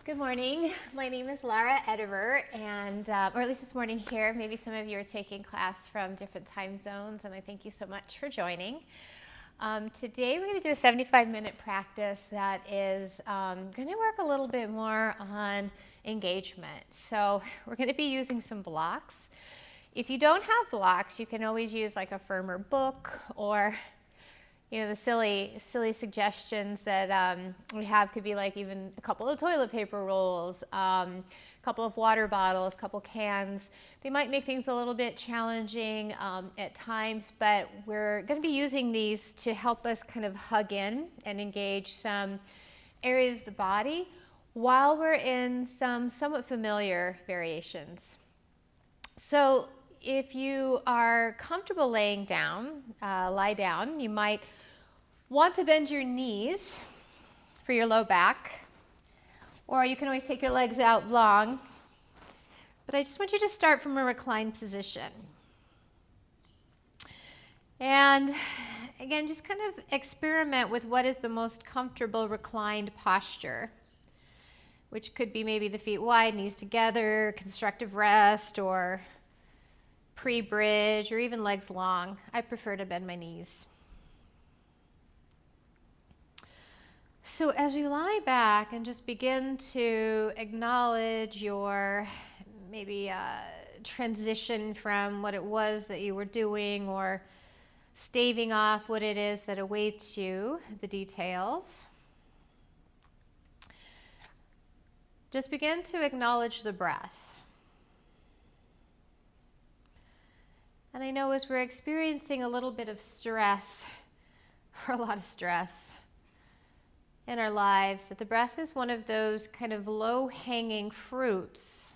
Good morning. My name is Lara Ediver, and or at least it's morning here. Maybe some of you are taking class from different time zones, and I thank you so much for joining. Today we're going to do a 75-minute practice that is going to work a little bit more on engagement. So we're going to be using some blocks. If you don't have blocks, you can always use like a firmer book, or the silly suggestions that we have could be like even a couple of toilet paper rolls, a couple of water bottles, a couple cans. They might make things a little bit challenging at times, but we're going to be using these to help us kind of hug in and engage some areas of the body while we're in some somewhat familiar variations. So if you are comfortable laying down, lie down. You might want to bend your knees for your low back, or you can always take your legs out long, but I just want you to start from a reclined position. And again, just kind of experiment with what is the most comfortable reclined posture, which could be maybe the feet wide, knees together, constructive rest, or pre-bridge, or even legs long. I prefer to bend my knees. So as you lie back and just begin to acknowledge your maybe transition from what it was that you were doing, or staving off what it is that awaits you, the details. Just begin to acknowledge the breath. And I know as we're experiencing a little bit of stress, or a lot of stress in our lives, that the breath is one of those kind of low-hanging fruits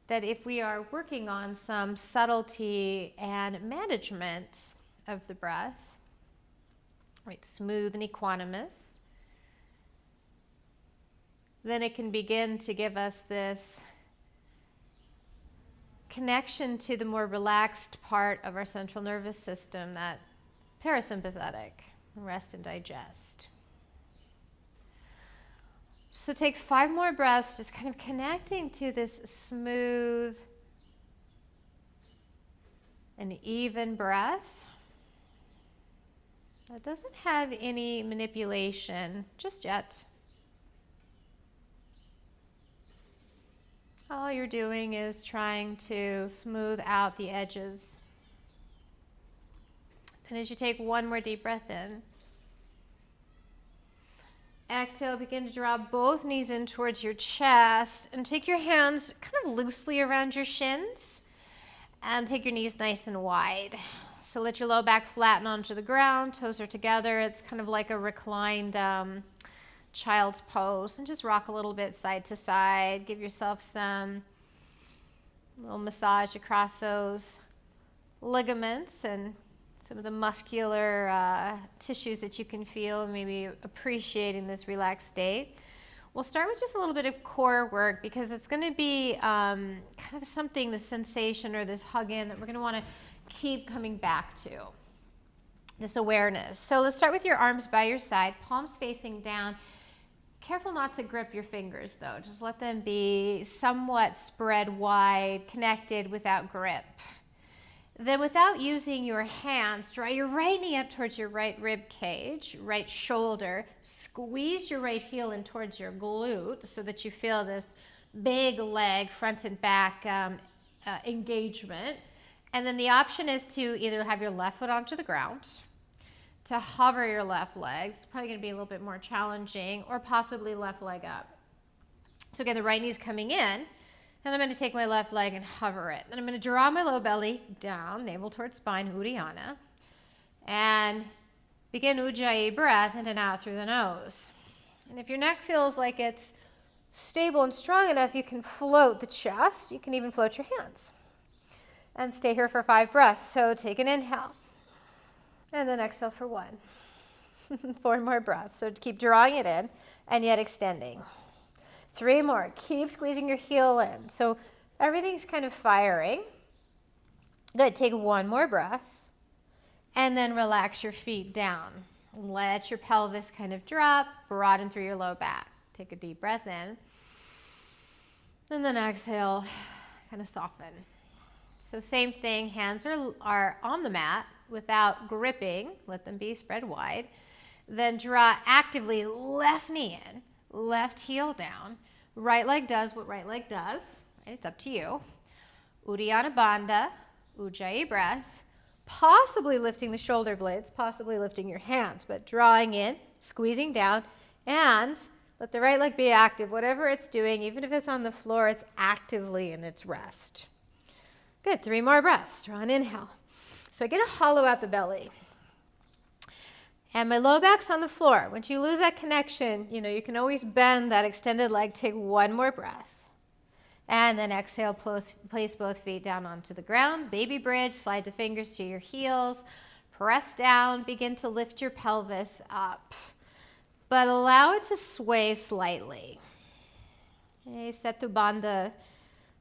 that if we are working on some subtlety and management of the breath, right, smooth and equanimous, then it can begin to give us this connection to the more relaxed part of our central nervous system, that parasympathetic, rest and digest. So take 5 more breaths, just kind of connecting to this smooth and even breath that doesn't have any manipulation just yet. All you're doing is trying to smooth out the edges. And as you take one more deep breath in, exhale, begin to draw both knees in towards your chest, and take your hands kind of loosely around your shins and take your knees nice and wide. So let your low back flatten onto the ground, toes are together. It's kind of like a reclined child's pose, and just rock a little bit side to side. Give yourself some little massage across those ligaments and some of the muscular tissues that you can feel, maybe appreciating this relaxed state. We'll start with just a little bit of core work, because it's going to be kind of something, the sensation or this hug in, that we're going to want to keep coming back to, this awareness. So let's start with your arms by your side, palms facing down. Careful not to grip your fingers though, just let them be somewhat spread wide, connected without grip. Then without using your hands, draw your right knee up towards your right rib cage, right shoulder. Squeeze your right heel in towards your glute so that you feel this big leg, front and back engagement. And then the option is to either have your left foot onto the ground, to hover your left leg. It's probably going to be a little bit more challenging, or possibly left leg up. So again, the right knee's coming in. And I'm going to take my left leg and hover it. Then I'm going to draw my low belly down, navel towards spine, Uddiyana. And begin Ujjayi breath in and out through the nose. And if your neck feels like it's stable and strong enough, you can float the chest. You can even float your hands. And stay here for 5 breaths. So take an inhale. And then exhale for 1. 4 more breaths. So keep drawing it in and yet extending. 3 more. Keep squeezing your heel in. So everything's kind of firing. Good. Take 1 more breath. And then relax your feet down. Let your pelvis kind of drop, broaden through your low back. Take a deep breath in. And then exhale, kind of soften. So same thing, hands are on the mat without gripping. Let them be spread wide. Then draw actively left knee in, left heel down. Right leg does what right leg does. It's up to you. Uddiyana Bandha, Ujjayi breath. Possibly lifting the shoulder blades, possibly lifting your hands, but drawing in, squeezing down, and let the right leg be active. Whatever it's doing, even if it's on the floor, it's actively in its rest. Good, 3 more breaths. Draw an inhale. So I get to hollow out the belly. And my low back's on the floor. Once you lose that connection, you can always bend that extended leg. Take 1 more breath. And then exhale, place both feet down onto the ground. Baby bridge, slide the fingers to your heels. Press down, begin to lift your pelvis up. But allow it to sway slightly. Okay, Setu Bandha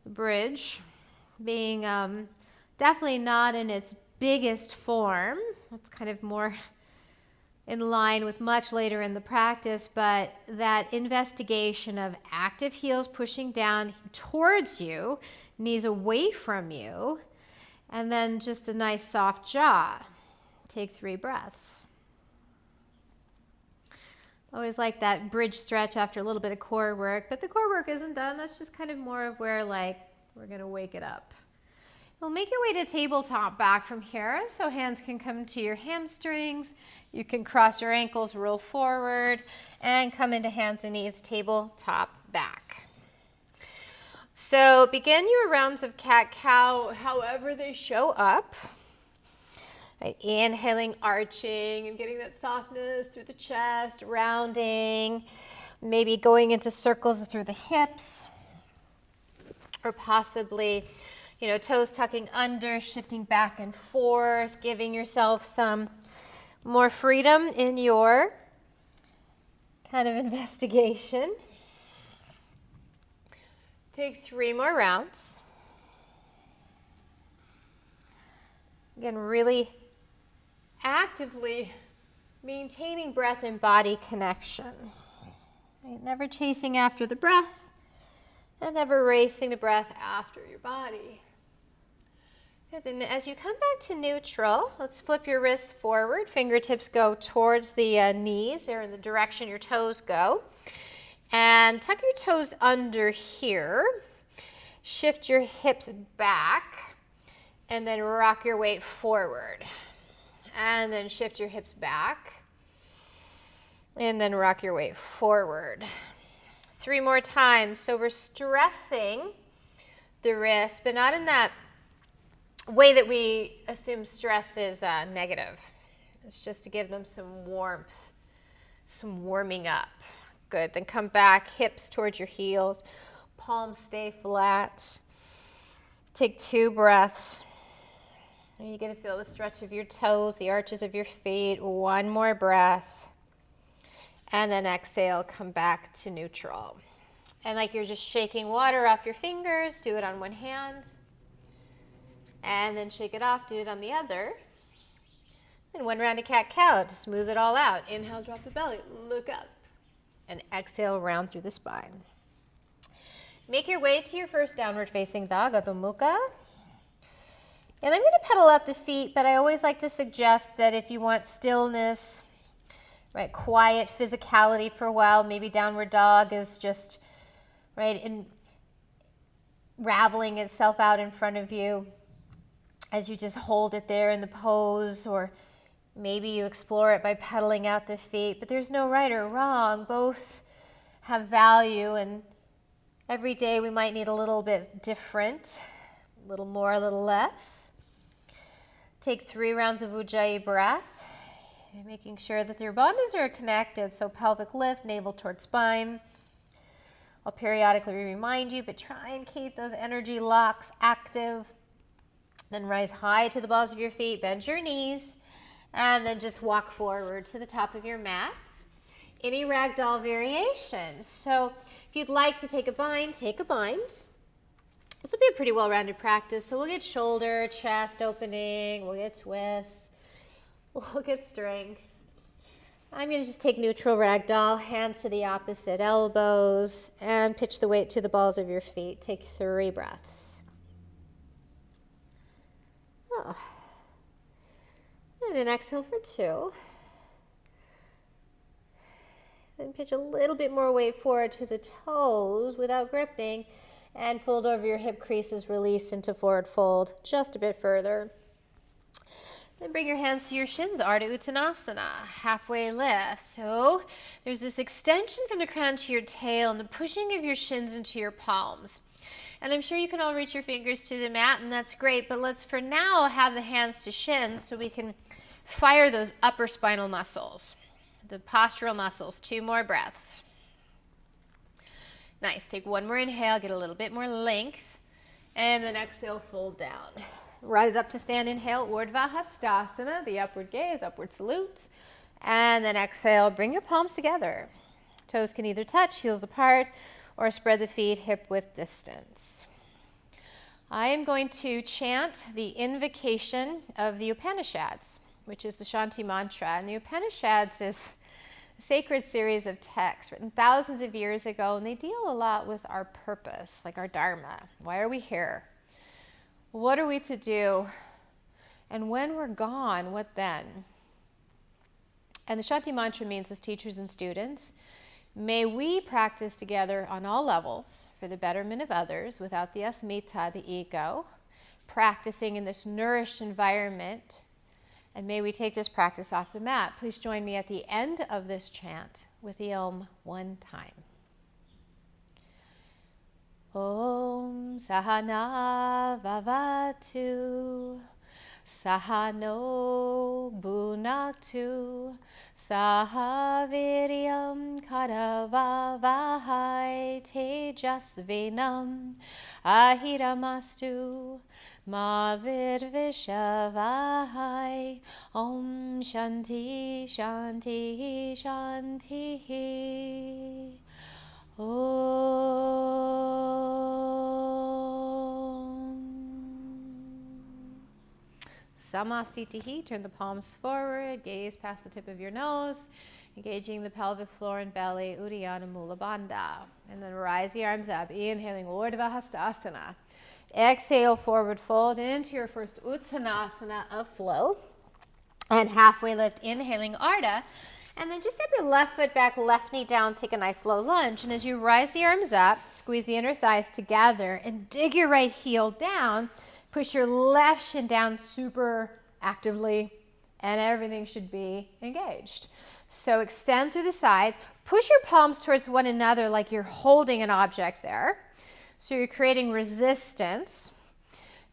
bridge. Being definitely not in its biggest form. That's kind of more in line with much later in the practice, but that investigation of active heels pushing down towards you, knees away from you, and then just a nice soft jaw. Take 3 breaths. Always like that bridge stretch after a little bit of core work, but the core work isn't done. That's just kind of more of where we're going to wake it up. You'll make your way to tabletop back from here, so hands can come to your hamstrings. You can cross your ankles, roll forward, and come into hands and knees, tabletop back. So begin your rounds of cat-cow however they show up. Right, inhaling, arching, and getting that softness through the chest, rounding, maybe going into circles through the hips, or possibly, toes tucking under, shifting back and forth, giving yourself some more freedom in your kind of investigation. Take 3 more rounds. Again, really actively maintaining breath and body connection. Right? Never chasing after the breath and never racing the breath after your body. Good. Then as you come back to neutral, let's flip your wrists forward. Fingertips go towards the knees. They're in the direction your toes go. And tuck your toes under here. Shift your hips back. And then rock your weight forward. And then shift your hips back. And then rock your weight forward. 3 more times. So we're stressing the wrist, but not in that way that we assume stress is negative. It's just to give them some warmth, some warming up. Good. Then come back, hips towards your heels, palms stay flat. Take 2 breaths. You're going to feel the stretch of your toes, the arches of your feet. 1 more breath. And then exhale, come back to neutral. And like you're just shaking water off your fingers, do it on one hand. And then shake it off, do it on the other. Then 1 round of cat-cow to smooth it all out. Inhale, drop the belly, look up. And exhale, round through the spine. Make your way to your first downward facing dog, Adho Mukha. And I'm going to pedal out the feet, but I always like to suggest that if you want stillness, right, quiet physicality for a while, maybe downward dog is just, right, unraveling itself out in front of you as you just hold it there in the pose, or maybe you explore it by pedaling out the feet, but there's no right or wrong. Both have value, and every day we might need a little bit different, a little more, a little less. Take 3 rounds of Ujjayi breath, making sure that your bandhas are connected, so pelvic lift, navel towards spine. I'll periodically remind you, but try and keep those energy locks active. Then rise high to the balls of your feet, bend your knees, and then just walk forward to the top of your mat. Any ragdoll variation. So if you'd like to take a bind, take a bind. This will be a pretty well-rounded practice. So we'll get shoulder, chest opening, we'll get twists, we'll get strength. I'm going to just take neutral ragdoll, hands to the opposite elbows, and pitch the weight to the balls of your feet. Take 3 breaths. Oh. And an exhale for 2. Then pitch a little bit more weight forward to the toes without gripping, and fold over your hip creases, release into forward fold just a bit further. Then bring your hands to your shins, Ardha Uttanasana, halfway lift. So there's this extension from the crown to your tail and the pushing of your shins into your palms. And I'm sure you can all reach your fingers to the mat, and that's great, but let's for now have the hands to shins so we can fire those upper spinal muscles, the postural muscles. 2 more breaths. Nice. Take 1 more inhale, get a little bit more length, and then exhale, fold down. Rise up to stand, inhale, Urdhva Hastasana, the upward gaze, upward salute. And then exhale, bring your palms together. Toes can either touch, heels apart, or spread the feet hip width distance. I am going to chant the invocation of the Upanishads, which is the Shanti mantra. And the Upanishads is a sacred series of texts written thousands of years ago, and they deal a lot with our purpose, like our dharma. Why are we here? What are we to do? And when we're gone, what then? And the Shanti mantra means, as teachers and students, may we practice together on all levels for the betterment of others without the asmita, the ego, practicing in this nourished environment. And may we take this practice off the mat. Please join me at the end of this chant with the Om 1 time. Om Sahana Vavatu Sahano Bhunaktu Sahaviryam Karavavahai Tejasvinam Ahiramastu Mavirvishavahai. Om Shanti Shanti Shanti. Samastitihi, turn the palms forward, gaze past the tip of your nose, engaging the pelvic floor and belly, Uddiyana Mula Bandha. And then rise the arms up, inhaling Urdhva Hastasana. Exhale, forward fold into your first Uttanasana of flow. And halfway lift, inhaling Ardha. And then just step your left foot back, left knee down, take a nice low lunge. And as you rise the arms up, squeeze the inner thighs together and dig your right heel down. Push your left shin down super actively, and everything should be engaged. So extend through the sides. Push your palms towards one another like you're holding an object there. So you're creating resistance.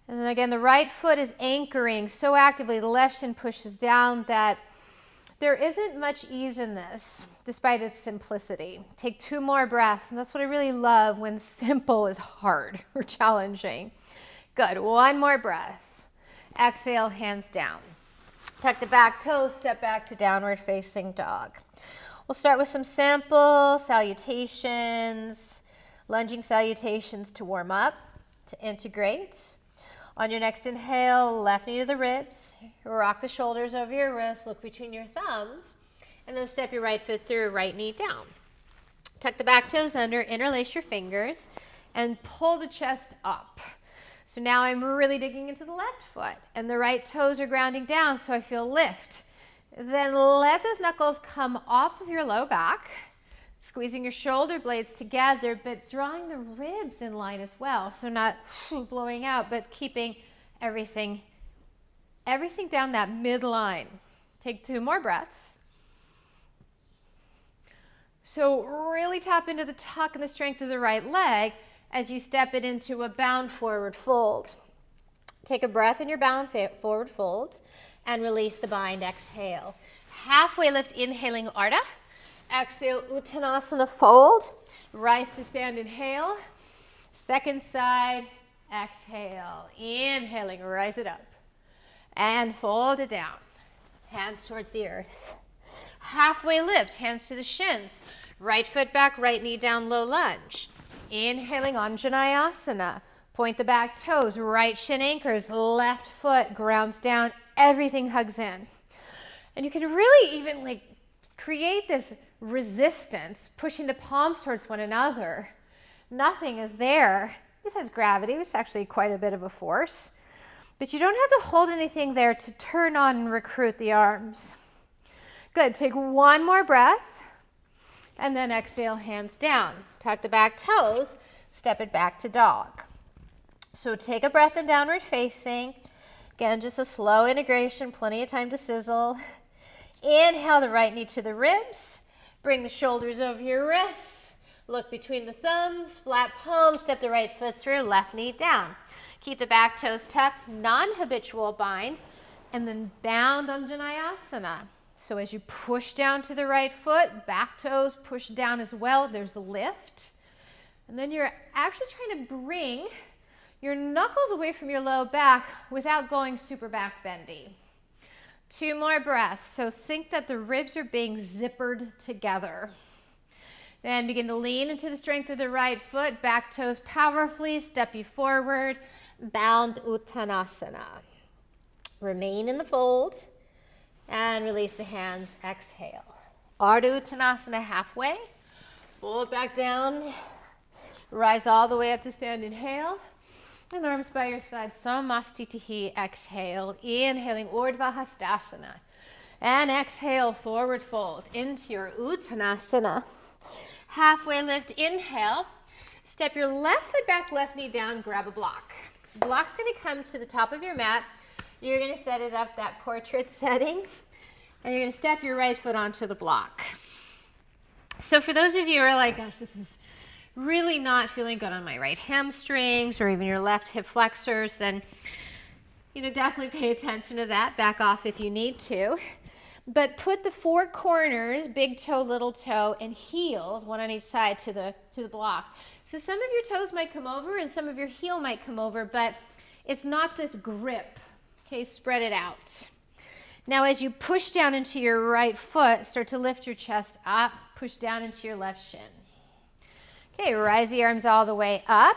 And then again, the right foot is anchoring so actively. The left shin pushes down that there isn't much ease in this, despite its simplicity. Take 2 more breaths, and that's what I really love when simple is hard or challenging. Good, 1 more breath. Exhale, hands down. Tuck the back toes, step back to downward facing dog. We'll start with some simple salutations, lunging salutations to warm up, to integrate. On your next inhale, left knee to the ribs, rock the shoulders over your wrists, look between your thumbs, and then step your right foot through, right knee down. Tuck the back toes under, interlace your fingers, and pull the chest up. So now I'm really digging into the left foot, and the right toes are grounding down, so I feel lift. Then let those knuckles come off of your low back, squeezing your shoulder blades together, but drawing the ribs in line as well. So not blowing out, but keeping everything down that midline. Take 2 more breaths. So really tap into the tuck and the strength of the right leg as you step it into a bound forward fold. Take a breath in your bound forward fold and release the bind, exhale. Halfway lift, inhaling Ardha. Exhale, Uttanasana fold. Rise to stand, inhale. Second side, exhale. Inhaling, rise it up. And fold it down. Hands towards the earth. Halfway lift, hands to the shins. Right foot back, right knee down, low lunge. Inhaling, Anjaneyasana. Point the back toes, right shin anchors, left foot grounds down, everything hugs in. And you can really even create this resistance, pushing the palms towards one another. Nothing is there besides gravity, which is actually quite a bit of a force. But you don't have to hold anything there to turn on and recruit the arms. Good, take one more breath, and then exhale, hands down. Tuck the back toes, step it back to dog. So take a breath in downward facing. Again, just a slow integration, plenty of time to sizzle. Inhale the right knee to the ribs. Bring the shoulders over your wrists. Look between the thumbs, flat palms, step the right foot through, left knee down. Keep the back toes tucked, non-habitual bind, and then bound Anjaneyasana. So as you push down to the right foot, back toes push down as well. There's a lift. And then you're actually trying to bring your knuckles away from your low back without going super back bendy. 2 more breaths. So think that the ribs are being zippered together. Then begin to lean into the strength of the right foot, back toes powerfully, step you forward, bound Uttanasana. Remain in the fold and release the hands, exhale. Ardha Uttanasana halfway, fold back down, rise all the way up to stand, inhale, and arms by your side, Samastitihi, exhale, inhaling Urdhva Hastasana, and exhale, forward fold into your Uttanasana. Halfway lift, inhale, step your left foot back, left knee down, grab a block. Block's gonna come to the top of your mat. You're gonna set it up that portrait setting, and you're gonna step your right foot onto the block. So for those of you who are like, gosh, this is really not feeling good on my right hamstrings or even your left hip flexors, then definitely pay attention to that. Back off if you need to. But put the 4 corners, big toe, little toe, and heels, one on each side to the block. So some of your toes might come over and some of your heel might come over, but it's not this grip. Okay, spread it out. Now as you push down into your right foot, start to lift your chest up, push down into your left shin. Okay, rise the arms all the way up.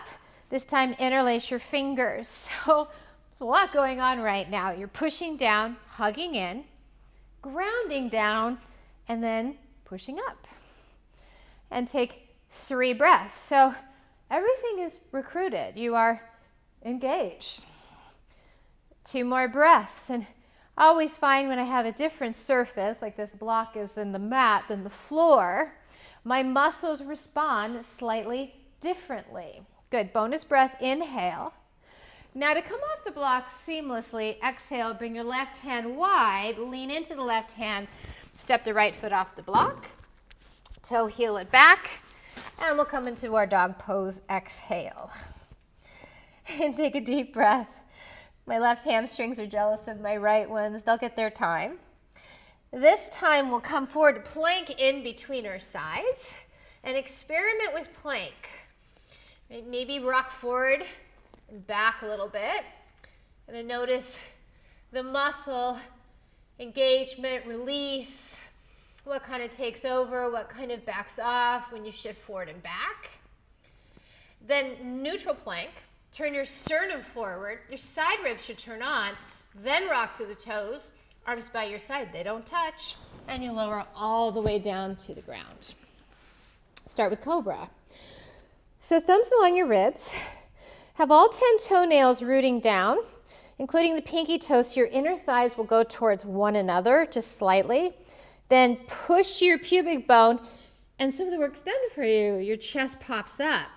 This time interlace your fingers. So there's a lot going on right now. You're pushing down, hugging in, grounding down, and then pushing up. And take 3 breaths. So everything is recruited. You are engaged. 2 more breaths. And I always find when I have a different surface, like this block is in the mat than the floor, my muscles respond slightly differently. Good. Bonus breath. Inhale. Now to come off the block seamlessly, exhale, bring your left hand wide, lean into the left hand, step the right foot off the block, toe heel it back, and we'll come into our dog pose, exhale. And take a deep breath. My left hamstrings are jealous of my right ones. They'll get their time. This time we'll come forward, plank in between our sides, and experiment with plank. Maybe rock forward and back a little bit. And then notice the muscle engagement, release, what kind of takes over, what kind of backs off when you shift forward and back. Then neutral plank, turn your sternum forward, your side ribs should turn on, then rock to the toes, arms by your side, they don't touch, and you lower all the way down to the ground. Start with Cobra. So thumbs along your ribs, have all 10 toenails rooting down, including the pinky toes, so your inner thighs will go towards one another, just slightly. Then push your pubic bone, and some of the work's done for you. Your chest pops up.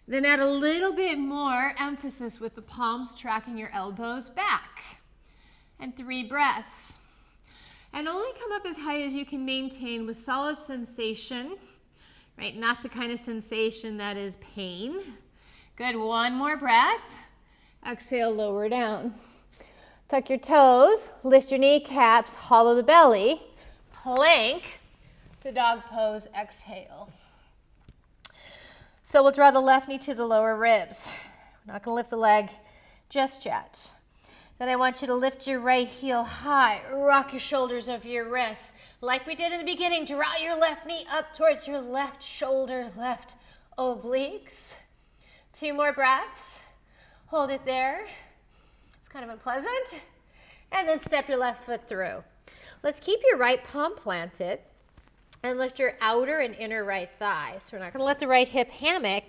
Then add a little bit more emphasis with the palms tracking your elbows back. And 3 breaths. And only come up as high as you can maintain with solid sensation, right? Not the kind of sensation that is pain. Good, 1 more breath. Exhale, lower down. Tuck your toes, lift your kneecaps, hollow the belly, plank to dog pose, exhale. So we'll draw the left knee to the lower ribs. We're not gonna lift the leg just yet. Then I want you to lift your right heel high, rock your shoulders over your wrists. Like we did in the beginning, draw your left knee up towards your left shoulder, left obliques. 2 more breaths. Hold it there. It's kind of unpleasant. And then step your left foot through. Let's keep your right palm planted. And lift your outer and inner right thigh. So we're not going to let the right hip hammock.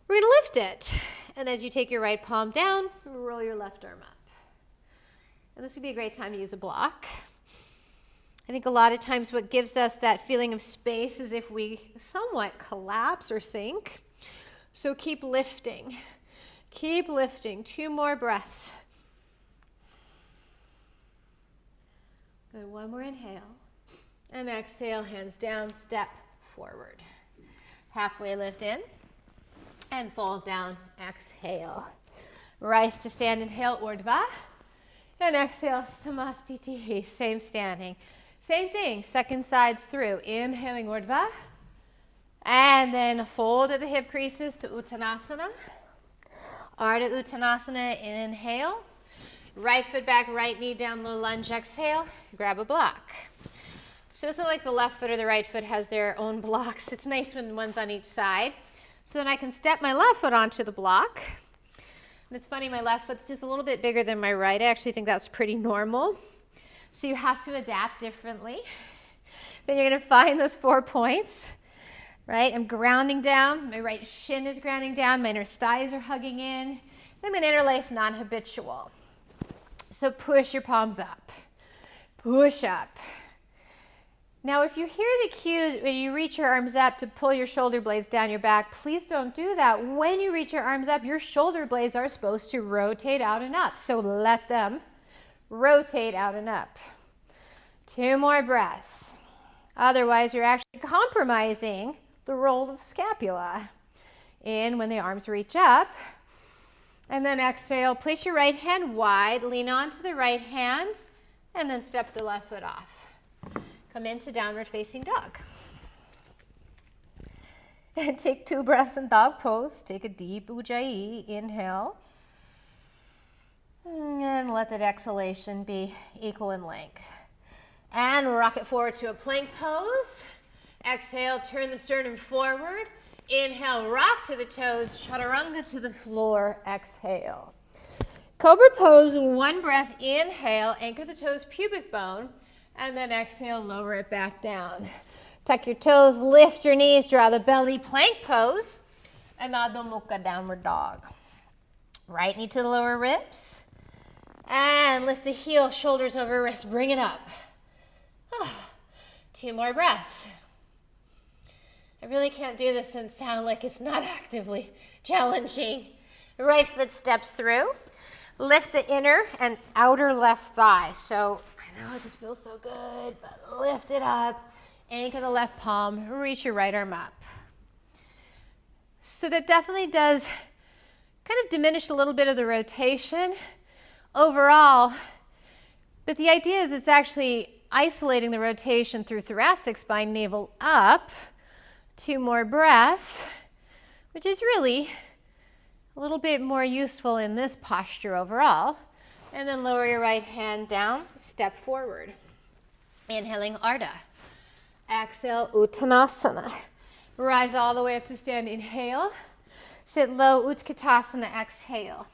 We're going to lift it. And as you take your right palm down, roll your left arm up. And this would be a great time to use a block. I think a lot of times what gives us that feeling of space is if we somewhat collapse or sink. So keep lifting. Keep lifting. 2 more breaths. Good. 1 more inhale. And exhale, hands down, step forward. Halfway lift in and fold down, exhale. Rise to stand, inhale, Urdhva. And exhale, Samastiti, same standing. Same thing, second sides through. Inhaling Urdhva. And then fold at the hip creases to Uttanasana. Ardha Uttanasana, inhale. Right foot back, right knee down, low lunge, exhale. Grab a block. So it's not like the left foot or the right foot has their own blocks. It's nice when one's on each side. So then I can step my left foot onto the block. And it's funny, my left foot's just a little bit bigger than my right. I actually think that's pretty normal. So you have to adapt differently. Then you're going to find those 4 points, right? I'm grounding down. My right shin is grounding down. My inner thighs are hugging in. I'm going to interlace non-habitual. So push your palms up. Push up. Now, if you hear the cue when you reach your arms up to pull your shoulder blades down your back, please don't do that. When you reach your arms up, your shoulder blades are supposed to rotate out and up. So let them rotate out and up. 2 more breaths. Otherwise, you're actually compromising the roll of scapula. In when the arms reach up. And then exhale, place your right hand wide, lean onto the right hand, and then step the left foot off. Come into downward facing dog. And take 2 breaths in dog pose. Take a deep ujjayi, inhale. And let that exhalation be equal in length. And rock it forward to a plank pose. Exhale, turn the sternum forward. Inhale, rock to the toes, chaturanga to the floor, exhale. Cobra pose, 1 breath, inhale, anchor the toes, pubic bone, and then exhale, lower it back down. Tuck your toes, lift your knees, draw the belly, plank pose, and Adho Mukha, downward dog. Right knee to the lower ribs, and lift the heel, shoulders over wrist, bring it up. 2 more breaths. I really can't do this and sound like it's not actively challenging. The right foot steps through. Lift the inner and outer left thigh. So I know it just feels so good, but lift it up. Anchor the left palm. Reach your right arm up. So that definitely does kind of diminish a little bit of the rotation overall. But the idea is it's actually isolating the rotation through thoracic spine, navel up. 2 more breaths, which is really a little bit more useful in this posture overall. And then lower your right hand down, step forward. Inhaling Ardha. Exhale, Uttanasana. Rise all the way up to stand, inhale. Sit low, Utkatasana, exhale.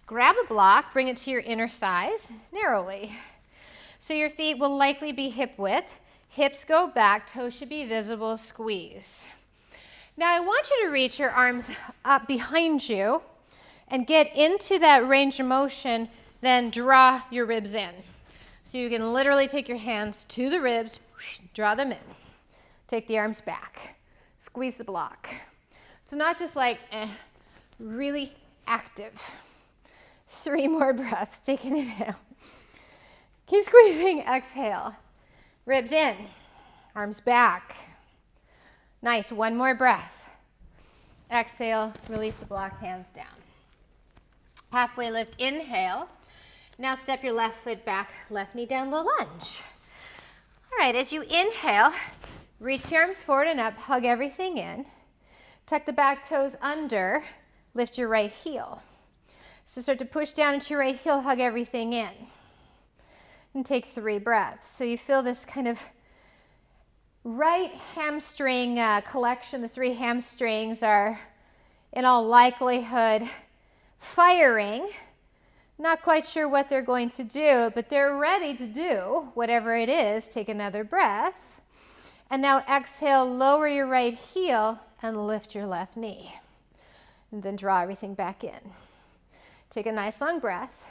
Grab a block, bring it to your inner thighs, narrowly. So your feet will likely be hip width. Hips go back, toes should be visible, squeeze. Now I want you to reach your arms up behind you and get into that range of motion, then draw your ribs in. So you can literally take your hands to the ribs, draw them in. Take the arms back, squeeze the block. So not just like, really active. 3 more breaths, take an inhale. Keep squeezing, exhale. Ribs in, arms back. Nice, 1 more breath. Exhale, release the block, hands down. Halfway lift, inhale. Now step your left foot back, left knee down, low lunge. All right, as you inhale, reach the arms forward and up, hug everything in. Tuck the back toes under, lift your right heel. So start to push down into your right heel, hug everything in. And take 3 breaths. So you feel this kind of right hamstring collection. The 3 hamstrings are, in all likelihood, firing. Not quite sure what they're going to do, but they're ready to do whatever it is. Take another breath. And now exhale, lower your right heel and lift your left knee. And then draw everything back in. Take a nice long breath.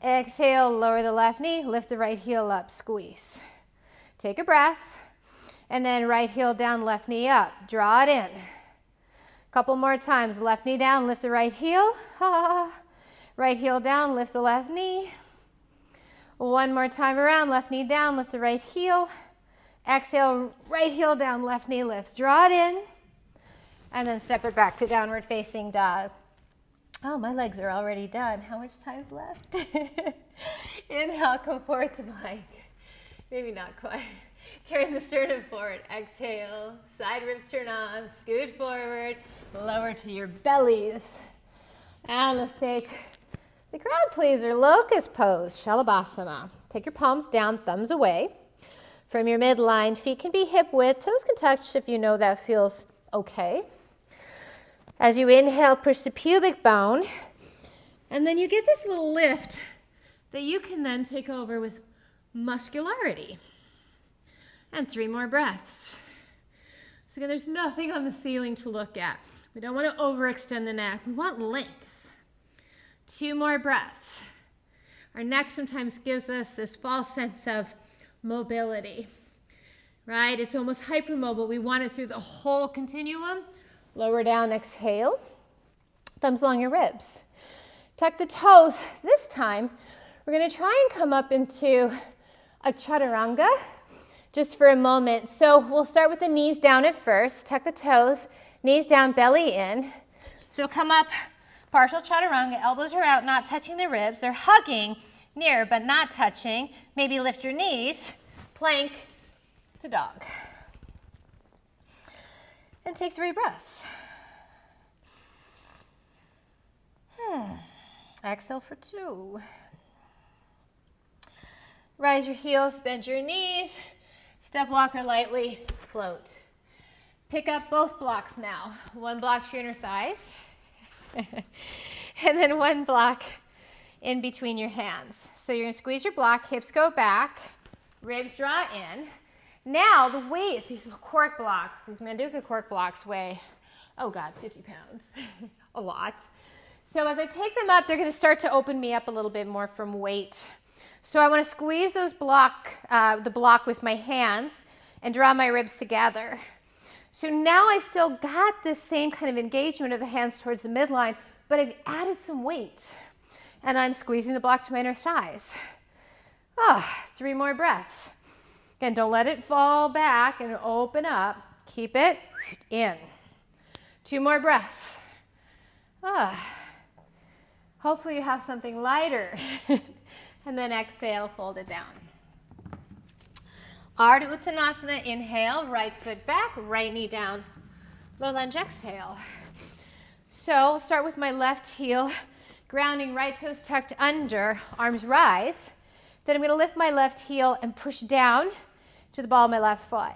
Exhale, lower the left knee, lift the right heel up, squeeze. Take a breath, and then right heel down, left knee up. Draw it in. Couple more times, left knee down, lift the right heel. Right heel down, lift the left knee. One more time around, left knee down, lift the right heel. Exhale, right heel down, left knee lifts. Draw it in, and then step it back to downward facing dog. Oh, my legs are already done. How much time's left? Inhale, come forward to plank. Maybe not quite. Turn the sternum forward. Exhale, side ribs turn on, scoot forward, lower to your bellies. And let's take the crowd pleaser, locust pose, Shalabhasana. Take your palms down, thumbs away. From your midline, feet can be hip width, toes can touch if you know that feels okay. As you inhale, push the pubic bone, and then you get this little lift that you can then take over with muscularity. And 3 more breaths. So again, there's nothing on the ceiling to look at. We don't want to overextend the neck. We want length. 2 more breaths. Our neck sometimes gives us this false sense of mobility, right? It's almost hypermobile. We want it through the whole continuum. Lower down, exhale. Thumbs along your ribs. Tuck the toes. This time, we're going to try and come up into a chaturanga just for a moment. So we'll start with the knees down at first. Tuck the toes, knees down, belly in. So come up, partial chaturanga. Elbows are out, not touching the ribs. They're hugging near, but not touching. Maybe lift your knees. Plank to dog. And take 3 breaths. Exhale for 2. Rise your heels, bend your knees. Step walker lightly, float. Pick up both blocks now. 1 block to your inner thighs. And then 1 block in between your hands. So you're going to squeeze your block, hips go back, ribs draw in. Now the weight, these cork blocks, these Manduka cork blocks weigh, oh God, 50 pounds, a lot. So as I take them up, they're going to start to open me up a little bit more from weight. So I want to squeeze those the block with my hands and draw my ribs together. So now I've still got this same kind of engagement of the hands towards the midline, but I've added some weight. And I'm squeezing the block to my inner thighs. 3 more breaths. Again, don't let it fall back and open up. Keep it in. 2 more breaths. Hopefully you have something lighter. And then exhale, fold it down. Ardha Uttanasana, inhale, right foot back, right knee down. Low lunge, exhale. So I'll start with my left heel, grounding, right toes tucked under, arms rise. Then I'm going to lift my left heel and push down to the ball of my left foot.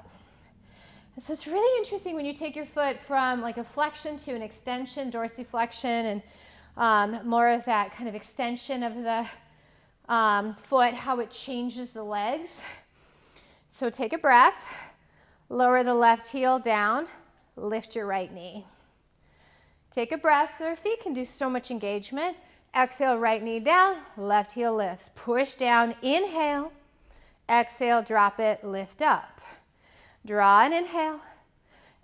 And so it's really interesting when you take your foot from like a flexion to an extension, dorsiflexion, and more of that kind of extension of the foot, how it changes the legs. So take a breath, lower the left heel down, lift your right knee. Take a breath so our feet can do so much engagement. Exhale, right knee down, left heel lifts. Push down, inhale. Exhale, drop it, lift up. Draw and inhale.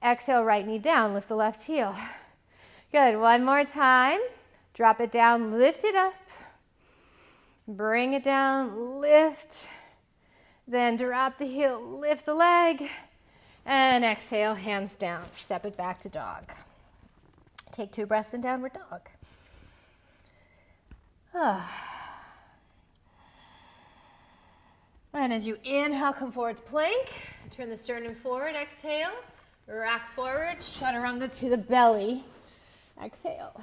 Exhale, right knee down, lift the left heel. Good, 1 more time. Drop it down, lift it up. Bring it down, lift. Then drop the heel, lift the leg. And exhale, hands down. Step it back to dog. Take 2 breaths in downward dog. And as you inhale, come forward to plank. Turn the sternum forward, exhale. Rock forward, chaturanga to the belly. Exhale.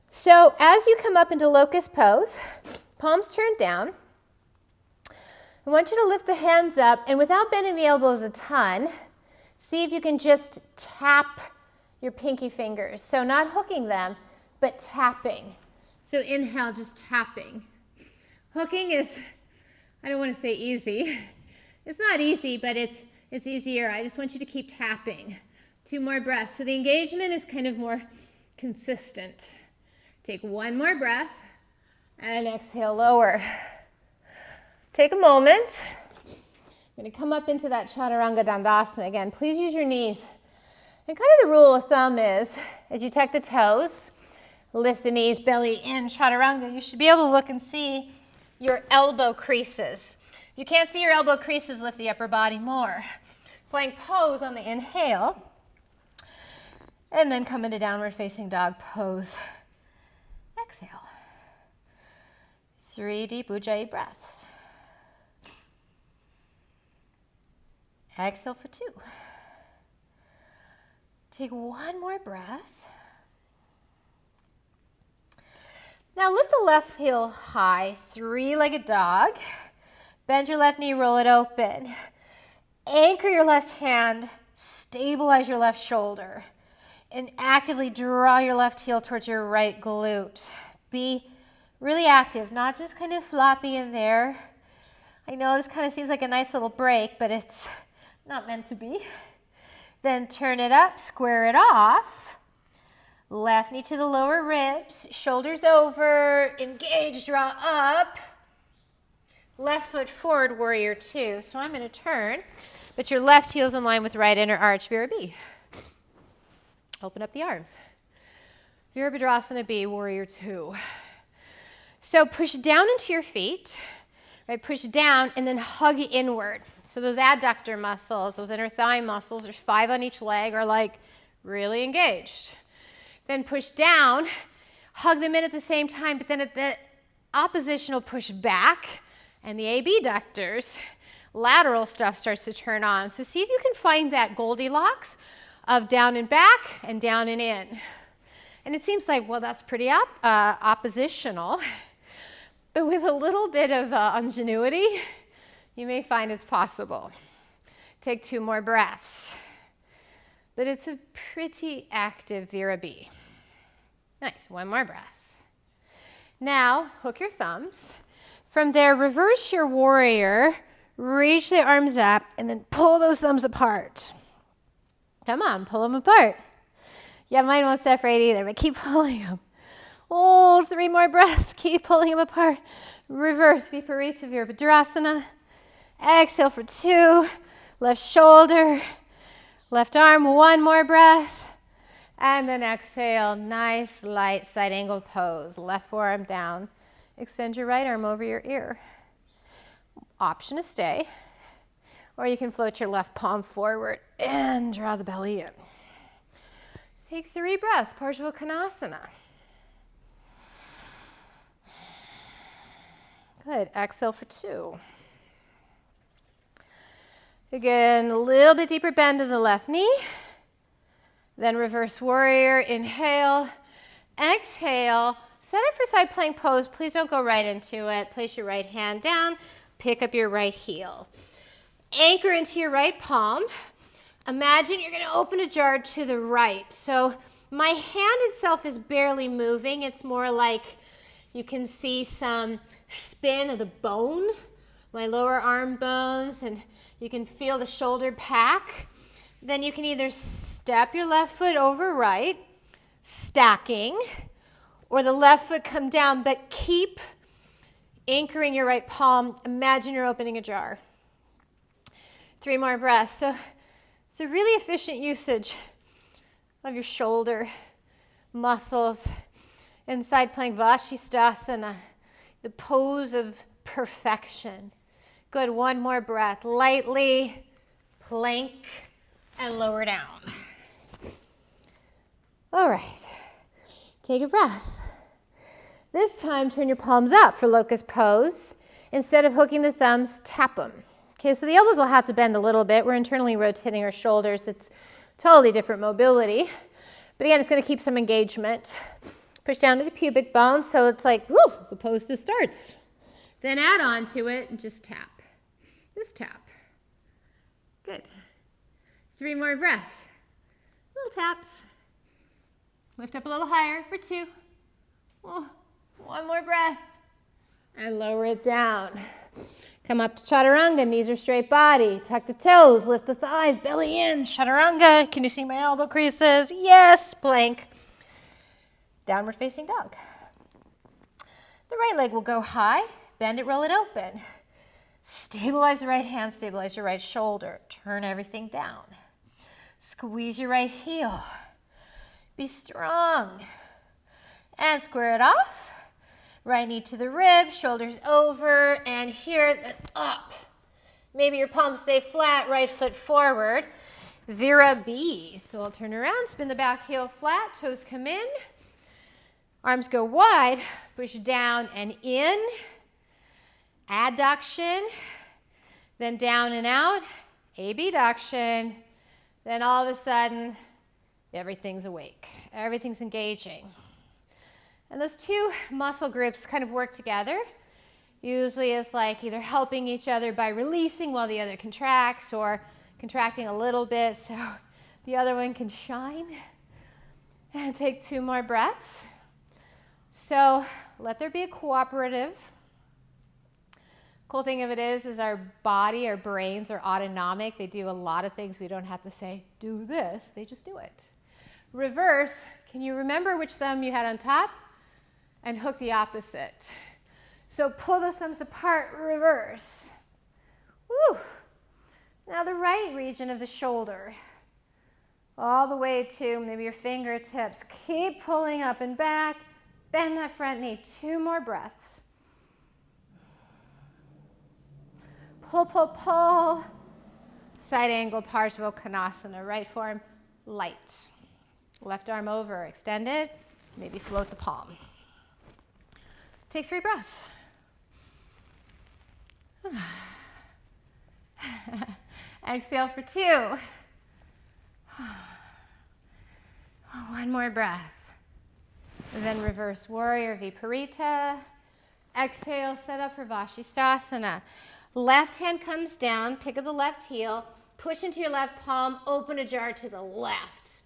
So as you come up into locust pose, palms turned down. I want you to lift the hands up, and without bending the elbows a ton, see if you can just tap your pinky fingers. So not hooking them, but tapping. So inhale, just tapping. Hooking is, I don't want to say easy. It's not easy, but it's it's easier. I just want you to keep tapping. 2 more breaths. So the engagement is kind of more consistent. Take 1 more breath and exhale, lower. Take a moment. I'm going to come up into that Chaturanga Dandasana again. Please use your knees. And kind of the rule of thumb is, as you tuck the toes, lift the knees, belly in, Chaturanga, you should be able to look and see your elbow creases. If you can't see your elbow creases, lift the upper body more. Plank pose on the inhale. And then come into downward facing dog pose. Exhale. 3 deep Ujjayi breaths. Exhale for 2. Take 1 more breath. Now lift the left heel high, 3-legged dog. Bend your left knee, roll it open. Anchor your left hand, stabilize your left shoulder, and actively draw your left heel towards your right glute. Be really active, not just kind of floppy in there. I know this kind of seems like a nice little break, but it's not meant to be. Then turn it up, square it off. Left knee to the lower ribs, shoulders over, engage, draw up. Left foot forward, warrior 2. So I'm going to turn, but your left heel's in line with right inner arch, Virabhi. Open up the arms. Virabhadrasana B, warrior 2. So push down into your feet, right? Push down and then hug inward. So those adductor muscles, those inner thigh muscles, there's 5 on each leg, are like really engaged. Then push down, hug them in at the same time, but then at the oppositional push back, and the abductors, lateral stuff starts to turn on. So see if you can find that Goldilocks of down and back and down and in. And it seems like, well, that's pretty oppositional. But with a little bit of ingenuity, you may find it's possible. Take 2 more breaths. But it's a pretty active Virabhi. Nice, 1 more breath. Now, hook your thumbs. From there, reverse your warrior, reach the arms up, and then pull those thumbs apart. Come on, pull them apart. Yeah, mine won't separate either, but keep pulling them. Oh, 3 more breaths. Keep pulling them apart. Reverse Viparita Virabhadrasana. Exhale for 2. Left shoulder, left arm. 1 more breath. And then exhale. Nice, light, side angle pose. Left forearm down. Extend your right arm over your ear. Option to stay. Or you can float your left palm forward and draw the belly in. Take 3 breaths, Parsvakonasana. Good, exhale for 2. Again, a little bit deeper bend in the left knee. Then reverse warrior, inhale, exhale. Set up for side plank pose. Please don't go right into it. Place your right hand down, pick up your right heel. Anchor into your right palm. Imagine you're going to open a jar to the right. So my hand itself is barely moving. It's more like you can see some spin of the bone, my lower arm bones, and you can feel the shoulder pack. Then you can either step your left foot over right, stacking, or the left foot come down, but keep anchoring your right palm. Imagine you're opening a jar. 3 more breaths. So it's a really efficient usage of your shoulder muscles. In side plank Vashisthasana, the pose of perfection. Good, 1 more breath. Lightly plank and lower down. All right, take a breath. This time, turn your palms up for locust pose. Instead of hooking the thumbs, tap them. Okay, so the elbows will have to bend a little bit. We're internally rotating our shoulders. It's totally different mobility. But again, it's going to keep some engagement. Push down to the pubic bone, so it's like, woo, the pose just starts. Then add on to it and just tap. Just tap. Good. 3 more breaths. Little taps. Lift up a little higher for 2. Oh, 1 more breath. And lower it down. Come up to chaturanga, knees are straight body. Tuck the toes, lift the thighs, belly in. Chaturanga. Can you see my elbow creases? Yes, plank. Downward facing dog. The right leg will go high. Bend it, roll it open. Stabilize the right hand, stabilize your right shoulder. Turn everything down. Squeeze your right heel. Be strong. And square it off. Right knee to the rib, shoulders over, and here, then up. Maybe your palms stay flat, right foot forward. Vira B. So I'll turn around, spin the back heel flat, toes come in. Arms go wide, push down and in. Adduction, then down and out. Abduction. Then all of a sudden, everything's awake. Everything's engaging. And those two muscle groups kind of work together. Usually it's like either helping each other by releasing while the other contracts or contracting a little bit so the other one can shine. And take 2 more breaths. So let there be a cooperative. Cool thing of it is our body, our brains are autonomic. They do a lot of things. We don't have to say, do this. They just do it. Reverse. Can you remember which thumb you had on top? And hook the opposite. So pull those thumbs apart, reverse. Woo. Now the right region of the shoulder. All the way to maybe your fingertips. Keep pulling up and back. Bend that front knee. 2 more breaths. Pull, pull, pull. Side angle Parsvakonasana. Right forearm light. Left arm over, extended. Maybe float the palm. Take 3 breaths. Exhale for 2. 1 more breath. And then reverse warrior viparita. Exhale, set up for Vashisthasana. Left hand comes down, pick up the left heel, push into your left palm, open a jar to the left.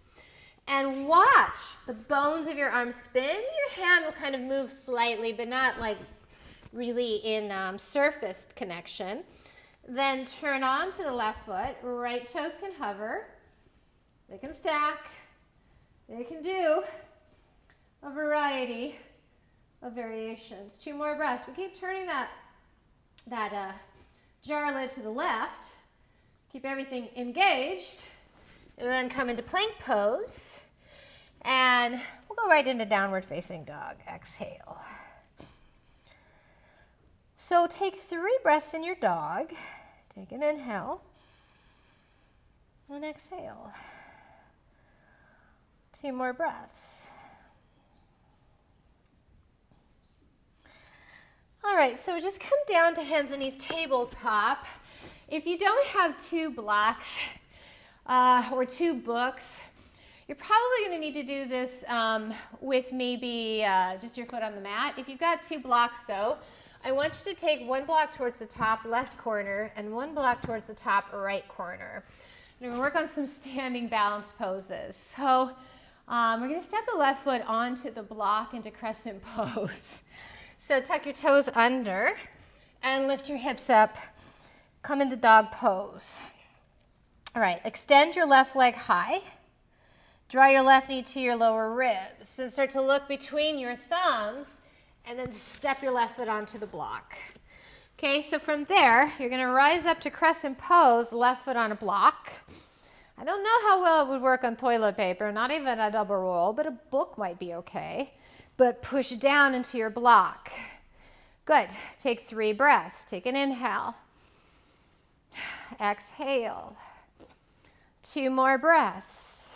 And watch the bones of your arm spin. Your hand will kind of move slightly, but not like really in surfaced connection. Then turn on to the left foot. Right toes can hover. They can stack. They can do a variety of variations. 2 more breaths. We keep turning that jar lid to the left. Keep everything engaged. And then come into plank pose. And we'll go right into downward facing dog. Exhale. So take 3 breaths in your dog. Take an inhale. And exhale. 2 more breaths. All right, so just come down to hands and knees tabletop. If you don't have 2 blocks or 2 books, you're probably going to need to do this with maybe just your foot on the mat. If you've got 2 blocks though, I want you to take 1 block towards the top left corner and 1 block towards the top right corner. We're going to work on some standing balance poses. So we're going to step the left foot onto the block into crescent pose. So tuck your toes under and lift your hips up. Come into dog pose. All right, extend your left leg high. Draw your left knee to your lower ribs. Then start to look between your thumbs and then step your left foot onto the block. Okay, so from there, you're going to rise up to crescent pose, left foot on a block. I don't know how well it would work on toilet paper, not even a double roll, but a book might be okay. But push down into your block. Good. Take 3 breaths. Take an inhale. Exhale. 2 more breaths.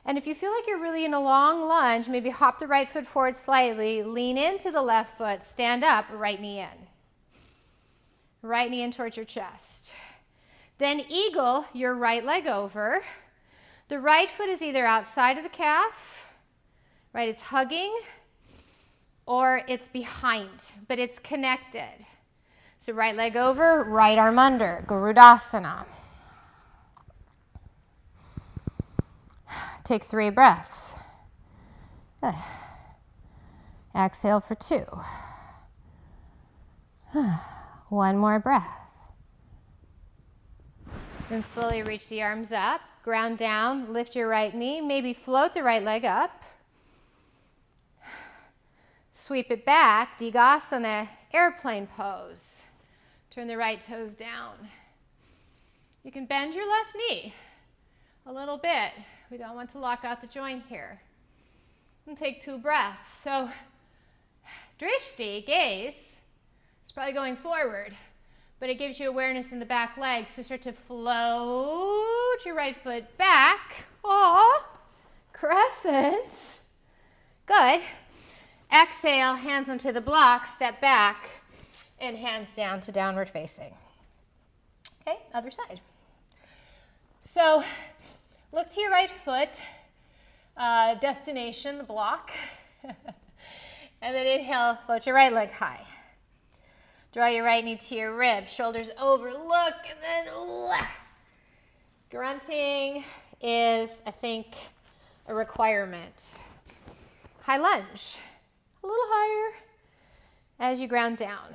And if you feel like you're really in a long lunge, maybe hop the right foot forward slightly, lean into the left foot, stand up, right knee in. Right knee in towards your chest. Then eagle your right leg over. The right foot is either outside of the calf, right, it's hugging, or it's behind, but it's connected. So right leg over, right arm under, Garudasana. Take 3 breaths. Exhale for 2. One more breath. Then slowly reach the arms up, ground down, lift your right knee, maybe float the right leg up. Sweep it back, Digasana, airplane pose. Turn the right toes down. You can bend your left knee a little bit. We don't want to lock out the joint here. And take 2 breaths. So, drishti, gaze, is probably going forward, but it gives you awareness in the back leg. So start to float your right foot back. Aw, crescent. Good. Exhale, hands onto the block, step back, and hands down to downward facing. Okay, other side. So look to your right foot, destination, the block. And then inhale, float your right leg high. Draw your right knee to your rib, shoulders over, look, and then grunting is, I think, a requirement. High lunge, a little higher as you ground down.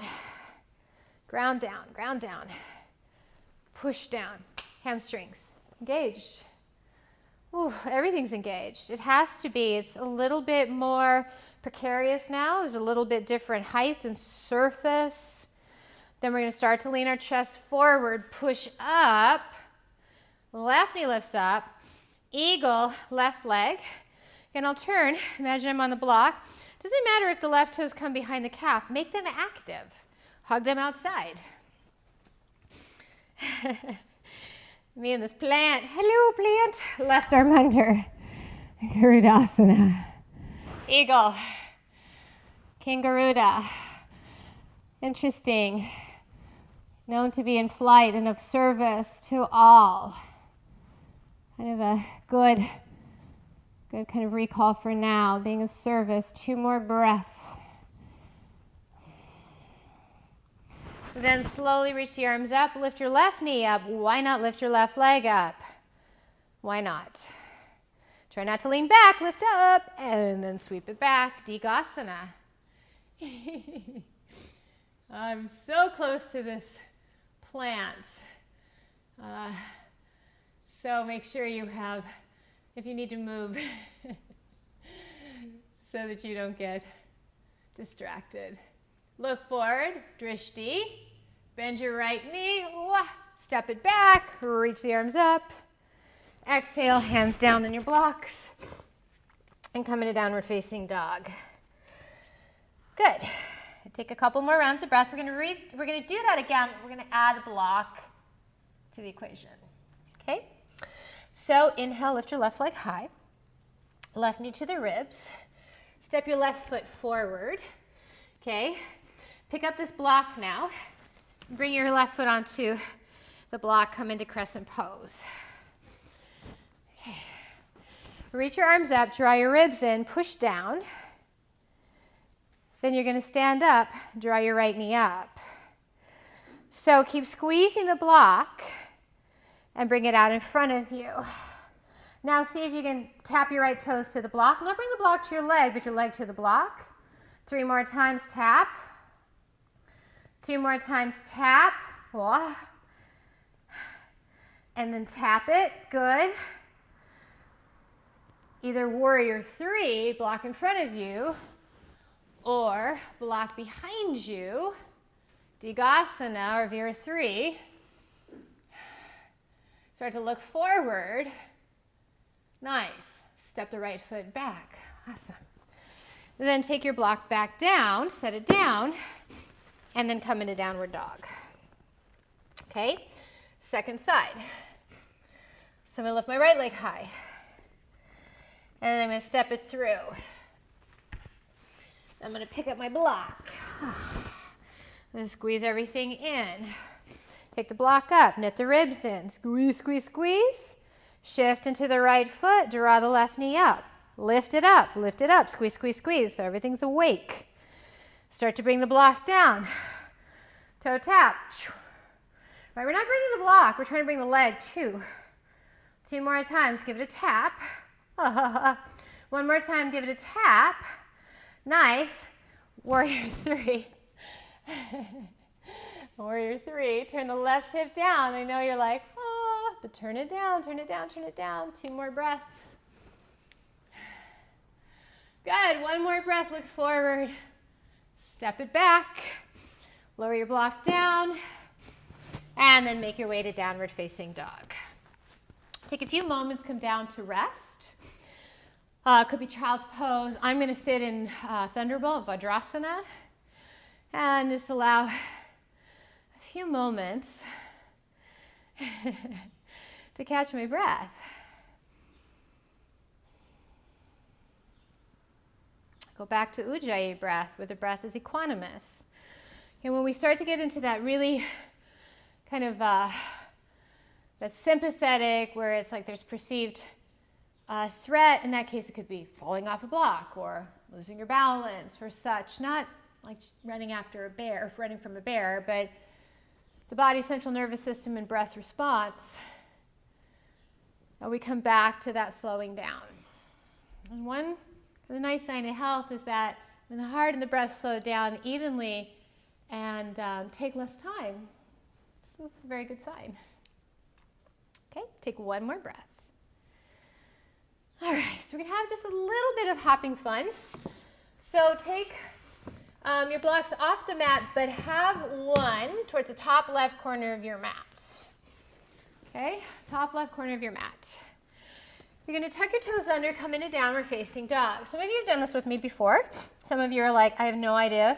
Ground down, ground down. Push down, hamstrings, engaged. Ooh, everything's engaged. It has to be. It's a little bit more precarious now. There's a little bit different height and surface. Then we're going to start to lean our chest forward, push up. Left knee lifts up. Eagle, left leg. And I'll turn. Imagine I'm on the block. Doesn't matter if the left toes come behind the calf. Make them active. Hug them outside. Me and this plant. Hello, plant. Left arm under. Garudasana. Eagle. King Garuda. Interesting. Known to be in flight and of service to all. Kind of a good kind of recall for now. Being of service. 2 more breaths. Then slowly reach the arms up, lift your left knee up. Why not lift your left leg up? Why not? Try not to lean back, lift up, and then sweep it back, Digasana. I'm so close to this plant. So make sure you have, if you need to move, so that you don't get distracted. Look forward, drishti. Bend your right knee, step it back, reach the arms up. Exhale, hands down on your blocks. And come into downward facing dog. Good. Take a couple more rounds of breath. We're going to do that again. We're going to add a block to the equation. Okay? So inhale, lift your left leg high. Left knee to the ribs. Step your left foot forward. Okay? Pick up this block now. Bring your left foot onto the block. Come into crescent pose. Okay. Reach your arms up. Draw your ribs in. Push down. Then you're going to stand up. Draw your right knee up. So keep squeezing the block and bring it out in front of you. Now see if you can tap your right toes to the block. Not bring the block to your leg, but your leg to the block. 3 more times, tap. 2 more times, tap. And then tap it. Good. Either warrior 3, block in front of you, or block behind you, Digasana or Vira 3. Start to look forward. Nice. Step the right foot back. Awesome. Then take your block back down, set it down, and then come into downward dog. Okay? Second side. So I'm going to lift my right leg high. And then I'm going to step it through. I'm going to pick up my block. I'm going to squeeze everything in. Take the block up, knit the ribs in. Squeeze, squeeze, squeeze. Shift into the right foot, draw the left knee up. Lift it up, squeeze, squeeze, squeeze, so everything's awake. Start to bring the block down. Toe tap. Right, we're not bringing the block, we're trying to bring the leg too. 2 more times, give it a tap. 1 more time, give it a tap. Nice. Warrior 3. Warrior 3, turn the left hip down. I know you're like, oh, but turn it down, turn it down, turn it down. 2 more breaths. Good, 1 more breath, look forward. Step it back. Lower your block down. And then make your way to downward facing dog. Take a few moments, come down to rest. Could be child's pose. I'm going to sit in Thunderbolt, Vajrasana. And just allow a few moments to catch my breath. Go back to Ujjayi breath, where the breath is equanimous. And when we start to get into that really kind of that sympathetic, where it's like there's perceived threat, in that case it could be falling off a block or losing your balance or such, not like running after a bear, or running from a bear, but the body's central nervous system and breath response, we come back to that slowing down. And one nice sign of health is that when the heart and the breath slow down evenly and take less time, so that's a very good sign. Okay, take 1 more breath. All right, so we're going to have just a little bit of hopping fun. So take your blocks off the mat, but have one towards the top left corner of your mat. Okay, top left corner of your mat. You're going to tuck your toes under, come into downward facing dog. Some of you have done this with me before. Some of you are like, I have no idea,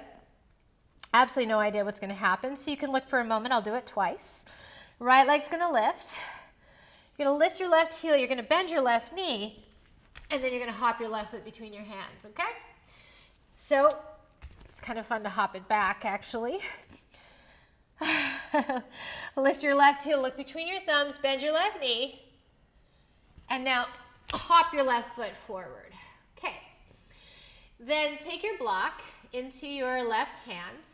absolutely no idea what's going to happen. So you can look for a moment. I'll do it twice. Right leg's going to lift. You're going to lift your left heel. You're going to bend your left knee. And then you're going to hop your left foot between your hands, okay? So it's kind of fun to hop it back, actually. Lift your left heel, look between your thumbs, bend your left knee. And now hop your left foot forward. Okay. Then take your block into your left hand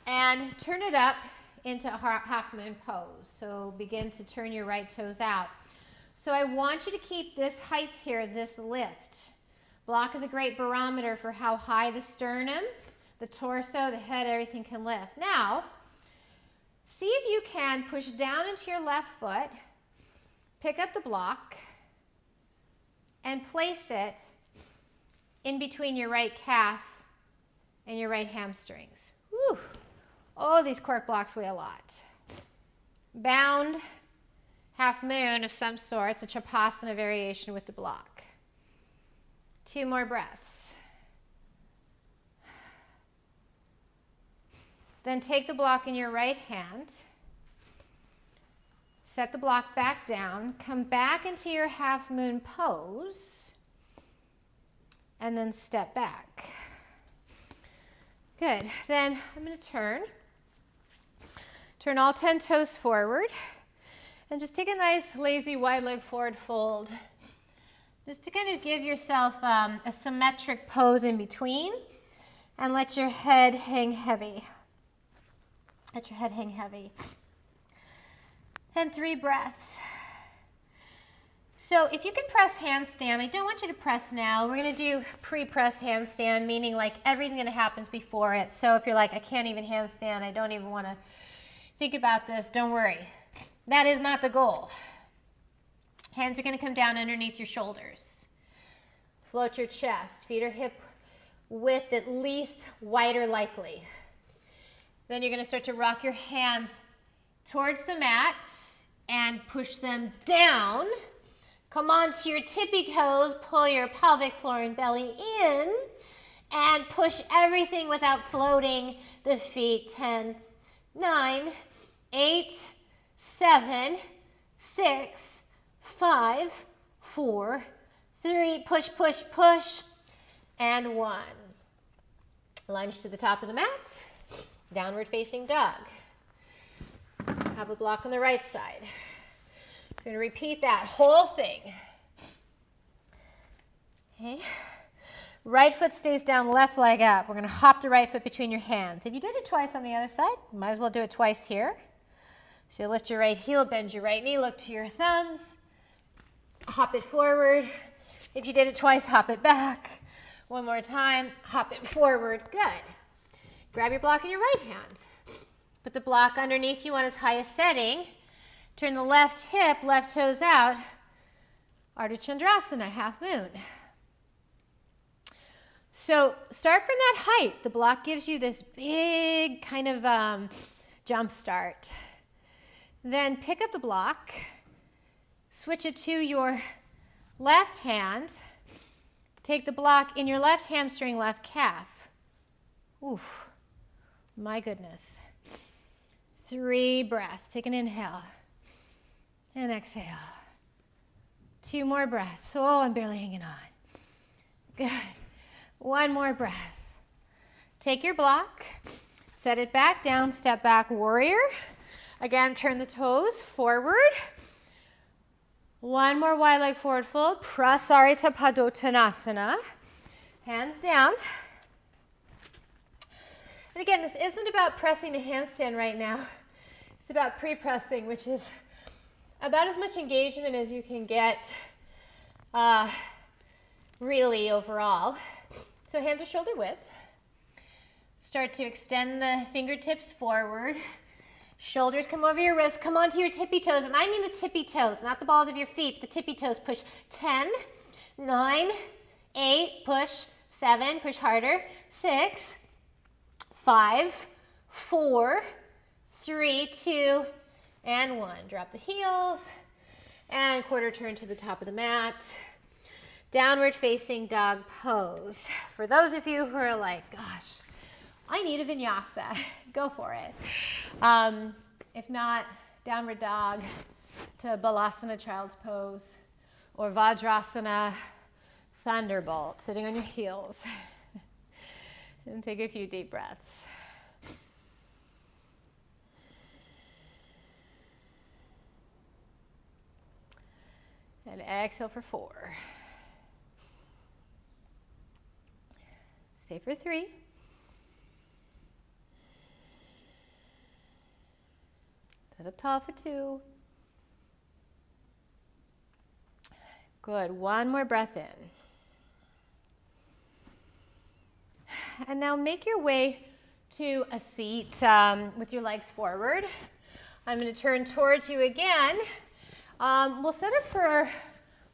and turn it up into a half moon pose. So begin to turn your right toes out. So I want you to keep this height here, this lift. Block is a great barometer for how high the sternum, the torso, the head, everything can lift. Now, see if you can push down into your left foot, pick up the block, and place it in between your right calf and your right hamstrings. Whew. Oh, these cork blocks weigh a lot. Bound half moon of some sort, it's a Chapasana variation with the block. 2 more breaths. Then take the block in your right hand, set the block back down, come back into your half moon pose, and then step back. Good. Then I'm going to turn all 10 toes forward, and just take a nice lazy wide leg forward fold, just to kind of give yourself a symmetric pose in between, and let your head hang heavy. Let your head hang heavy. And 3 breaths. So if you can press handstand, I don't want you to press now. We're going to do pre-press handstand, meaning like everything that happens before it. So if you're like, I can't even handstand, I don't even want to think about this, don't worry. That is not the goal. Hands are going to come down underneath your shoulders. Float your chest. Feet are hip width at least wider likely. Then you're going to start to rock your hands towards the mat and push them down. Come onto your tippy toes, pull your pelvic floor and belly in, and push everything without floating the feet. 10, 9, 8, 7, 6, 5, 4, 3, push, push, push, and 1. Lunge to the top of the mat, downward facing dog. Have a block on the right side. So I'm going to repeat that whole thing. Okay. Right foot stays down, left leg up. We're going to hop the right foot between your hands. If you did it twice on the other side, you might as well do it twice here. So you lift your right heel, bend your right knee, look to your thumbs, hop it forward. If you did it twice, hop it back. One more time, hop it forward. Good. Grab your block in your right hand. Put the block underneath you on its highest setting. Turn the left hip, left toes out. Ardha Chandrasana, half moon. So start from that height. The block gives you this big kind of jump start. Then pick up the block, switch it to your left hand. Take the block in your left hamstring, left calf. Oof, my goodness. 3 breaths. Take an inhale and exhale. 2 more breaths. Oh, I'm barely hanging on. Good. 1 more breath. Take your block, set it back down, step back, warrior. Again, turn the toes forward. 1 more wide leg forward fold, Prasarita Padottanasana. Hands down. And again, this isn't about pressing a handstand right now. It's about pre-pressing, which is about as much engagement as you can get really overall. So hands are shoulder width. Start to extend the fingertips forward. Shoulders come over your wrists, come onto your tippy toes, and I mean the tippy toes, not the balls of your feet, the tippy toes. Push 10, 9, 8, push 7, push harder, 6, 5, 4, 3, 2, and 1. Drop the heels, and quarter turn to the top of the mat. Downward facing dog pose. For those of you who are like, gosh, I need a vinyasa, go for it. If not, downward dog to Balasana, child's pose, or Vajrasana, thunderbolt, sitting on your heels. And take a few deep breaths. And exhale for 4. Stay for 3. Sit up tall for 2. Good. 1 more breath in. And now make your way to a seat with your legs forward. I'm going to turn towards you again. We'll set up for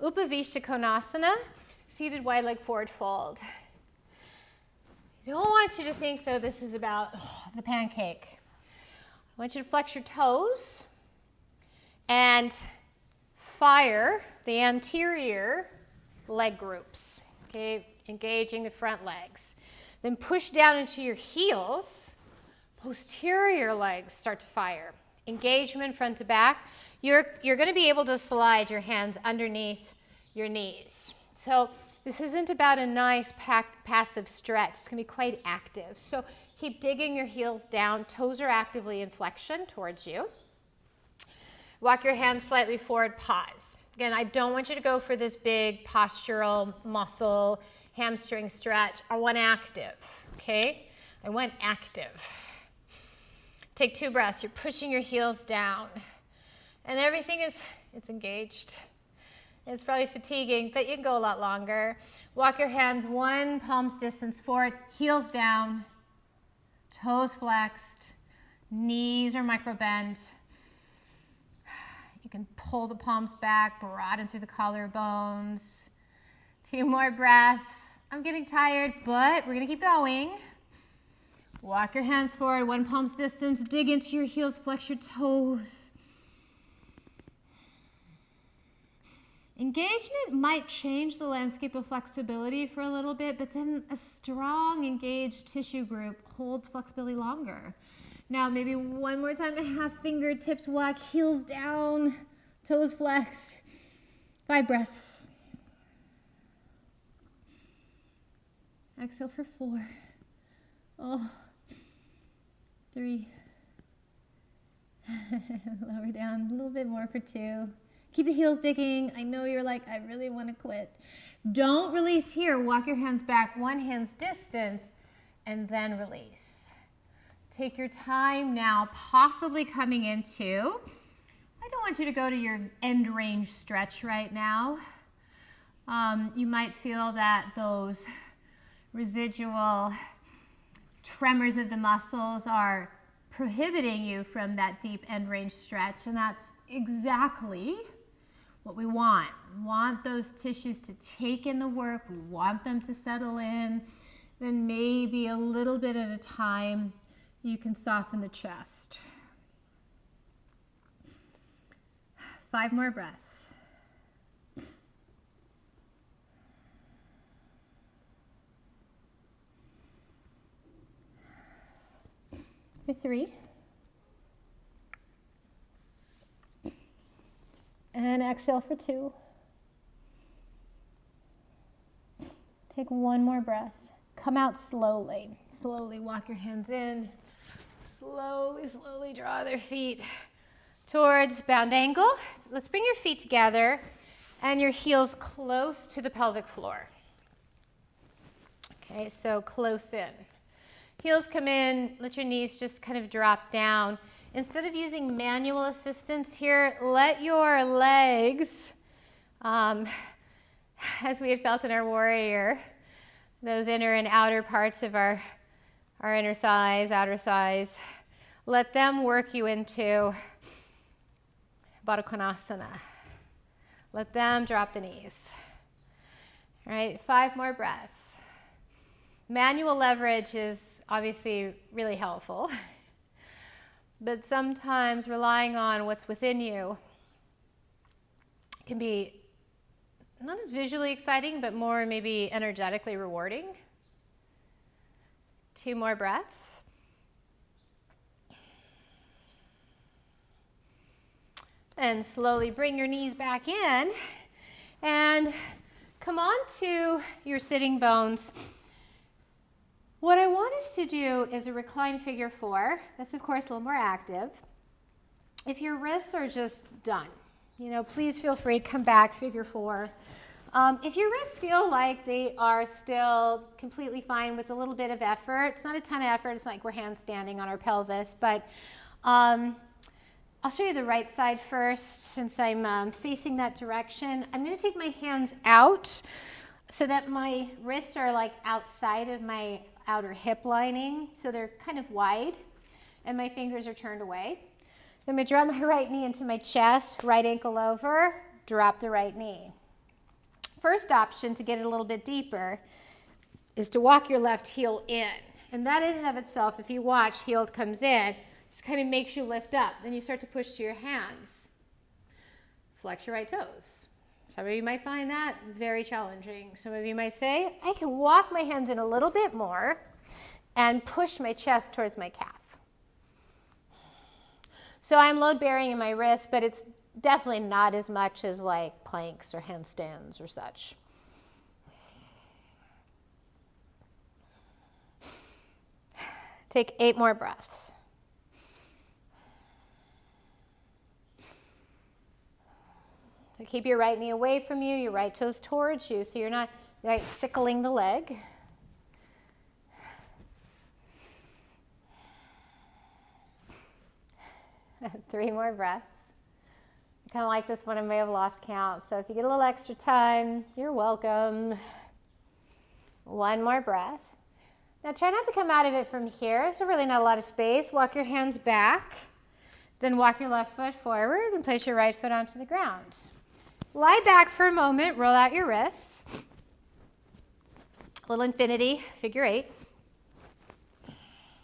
Upavishta Konasana, seated wide leg forward fold. I don't want you to think, though, this is about the pancake. I want you to flex your toes and fire the anterior leg groups, okay, engaging the front legs. Then push down into your heels. Posterior legs start to fire. Engagement front to back. You're going to be able to slide your hands underneath your knees. So this isn't about a nice passive stretch. It's going to be quite active. So keep digging your heels down. Toes are actively in flexion towards you. Walk your hands slightly forward, pause. Again, I don't want you to go for this big postural muscle hamstring stretch. I want active, okay? I want active. Take 2 breaths. You're pushing your heels down. And everything it's engaged. It's probably fatiguing, but you can go a lot longer. Walk your hands 1 palm's distance forward, heels down, toes flexed, knees are micro bent. You can pull the palms back, broaden through the collarbones. 2 more breaths. I'm getting tired, but we're going to keep going. Walk your hands forward, 1 palm's distance. Dig into your heels, flex your toes. Engagement might change the landscape of flexibility for a little bit, but then a strong engaged tissue group holds flexibility longer. Now maybe 1 more time to half fingertips walk, heels down, toes flexed. 5 breaths. Exhale for 4. Oh, 3. Lower down a little bit more for 2. Keep the heels digging. I know you're like, I really want to quit. Don't release here. Walk your hands back 1 hand's distance and then release. Take your time now, possibly coming into, I don't want you to go to your end range stretch right now. You might feel that those residual tremors of the muscles are prohibiting you from that deep end range stretch, and that's exactly what we want. We want those tissues to take in the work. We want them to settle in. Then maybe a little bit at a time, you can soften the chest. 5 more breaths. For 3. And exhale for 2. Take 1 more breath. Come out slowly. Slowly walk your hands in. Slowly, slowly draw their feet towards bound ankle. Let's bring your feet together and your heels close to the pelvic floor. Okay, so close in. Heels come in, let your knees just kind of drop down. Instead of using manual assistance here, let your legs, as we had felt in our warrior, those inner and outer parts of our inner thighs, outer thighs, let them work you into Baddha Konasana. Let them drop the knees. All right, 5 more breaths. Manual leverage is obviously really helpful, but sometimes relying on what's within you can be not as visually exciting, but more maybe energetically rewarding. 2 more breaths. And slowly bring your knees back in and come on to your sitting bones. What I want us to do is a reclined figure 4. That's of course a little more active. If your wrists are just done, please feel free to come back, figure 4. If your wrists feel like they are still completely fine with a little bit of effort, it's not a ton of effort, it's not like we're handstanding on our pelvis, but I'll show you the right side first since I'm facing that direction. I'm going to take my hands out so that my wrists are like outside of my outer hip lining, so they're kind of wide, and my fingers are turned away. Then I'm going to drop my right knee into my chest, right ankle over, drop the right knee. First option to get it a little bit deeper is to walk your left heel in. And that in and of itself, if you watch, heel comes in, just kind of makes you lift up. Then you start to push to your hands. Flex your right toes. Some of you might find that very challenging. Some of you might say, I can walk my hands in a little bit more and push my chest towards my calf. So I'm load bearing in my wrist, but it's definitely not as much as like planks or handstands or such. Take 8 more breaths. So keep your right knee away from you, your right toes towards you, so you're not sickling the leg. Three more breaths. I kind of like this one. I may have lost count, so if you get a little extra time, you're welcome. 1 more breath. Now try not to come out of it from here. There's really not a lot of space. Walk your hands back, then walk your left foot forward and place your right foot onto the ground. Lie back for a moment, roll out your wrists. A little infinity, figure 8.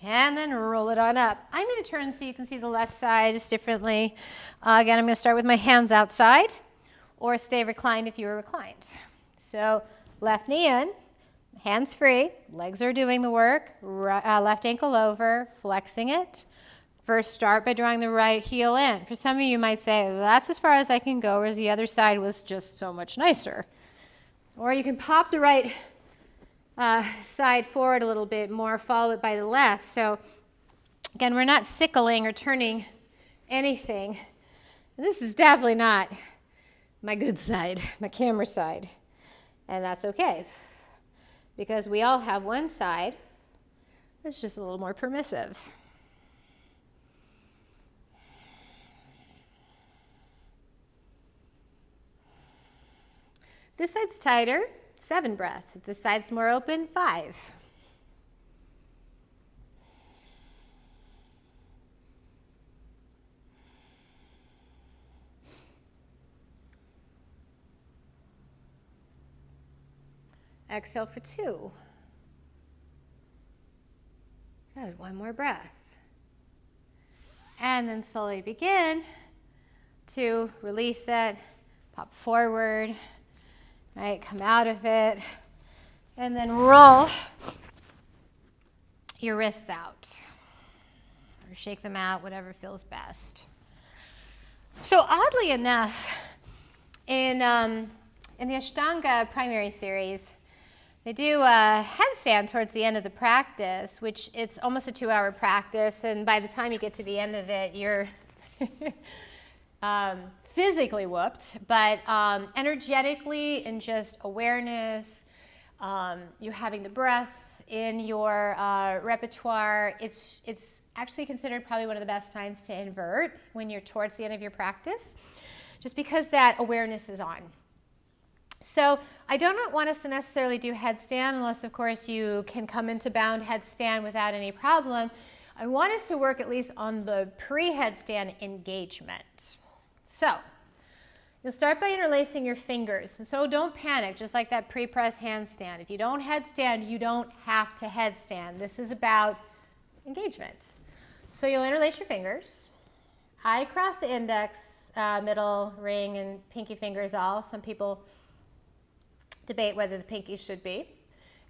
And then roll it on up. I'm going to turn so you can see the left side just differently. Again, I'm going to start with my hands outside, or stay reclined if you were reclined. So left knee in, hands free, legs are doing the work, left ankle over, flexing it. First, start by drawing the right heel in. For some of you, you might say, well, that's as far as I can go, whereas the other side was just so much nicer. Or you can pop the right side forward a little bit more, follow it by the left. So again, we're not sickling or turning anything. And this is definitely not my good side, my camera side. And that's okay, because we all have one side that's just a little more permissive. This side's tighter, 7 breaths. If this side's more open, 5. Exhale for 2. Good, one more breath. And then slowly begin to release it, pop forward, right? Come out of it, and then roll your wrists out. Or shake them out, whatever feels best. So oddly enough, in the Ashtanga primary series, they do a headstand towards the end of the practice, which it's almost a 2-hour practice, and by the time you get to the end of it, you're physically whooped, but energetically and just awareness, you having the breath in your repertoire, it's actually considered probably one of the best times to invert when you're towards the end of your practice, just because that awareness is on. So I don't want us to necessarily do headstand unless, of course, you can come into bound headstand without any problem. I want us to work at least on the pre-headstand engagement. So you'll start by interlacing your fingers. And so don't panic, just like that pre-press handstand. If you don't headstand, you don't have to headstand. This is about engagement. So you'll interlace your fingers. I cross the index, middle, ring, and pinky fingers all. Some people debate whether the pinky should be.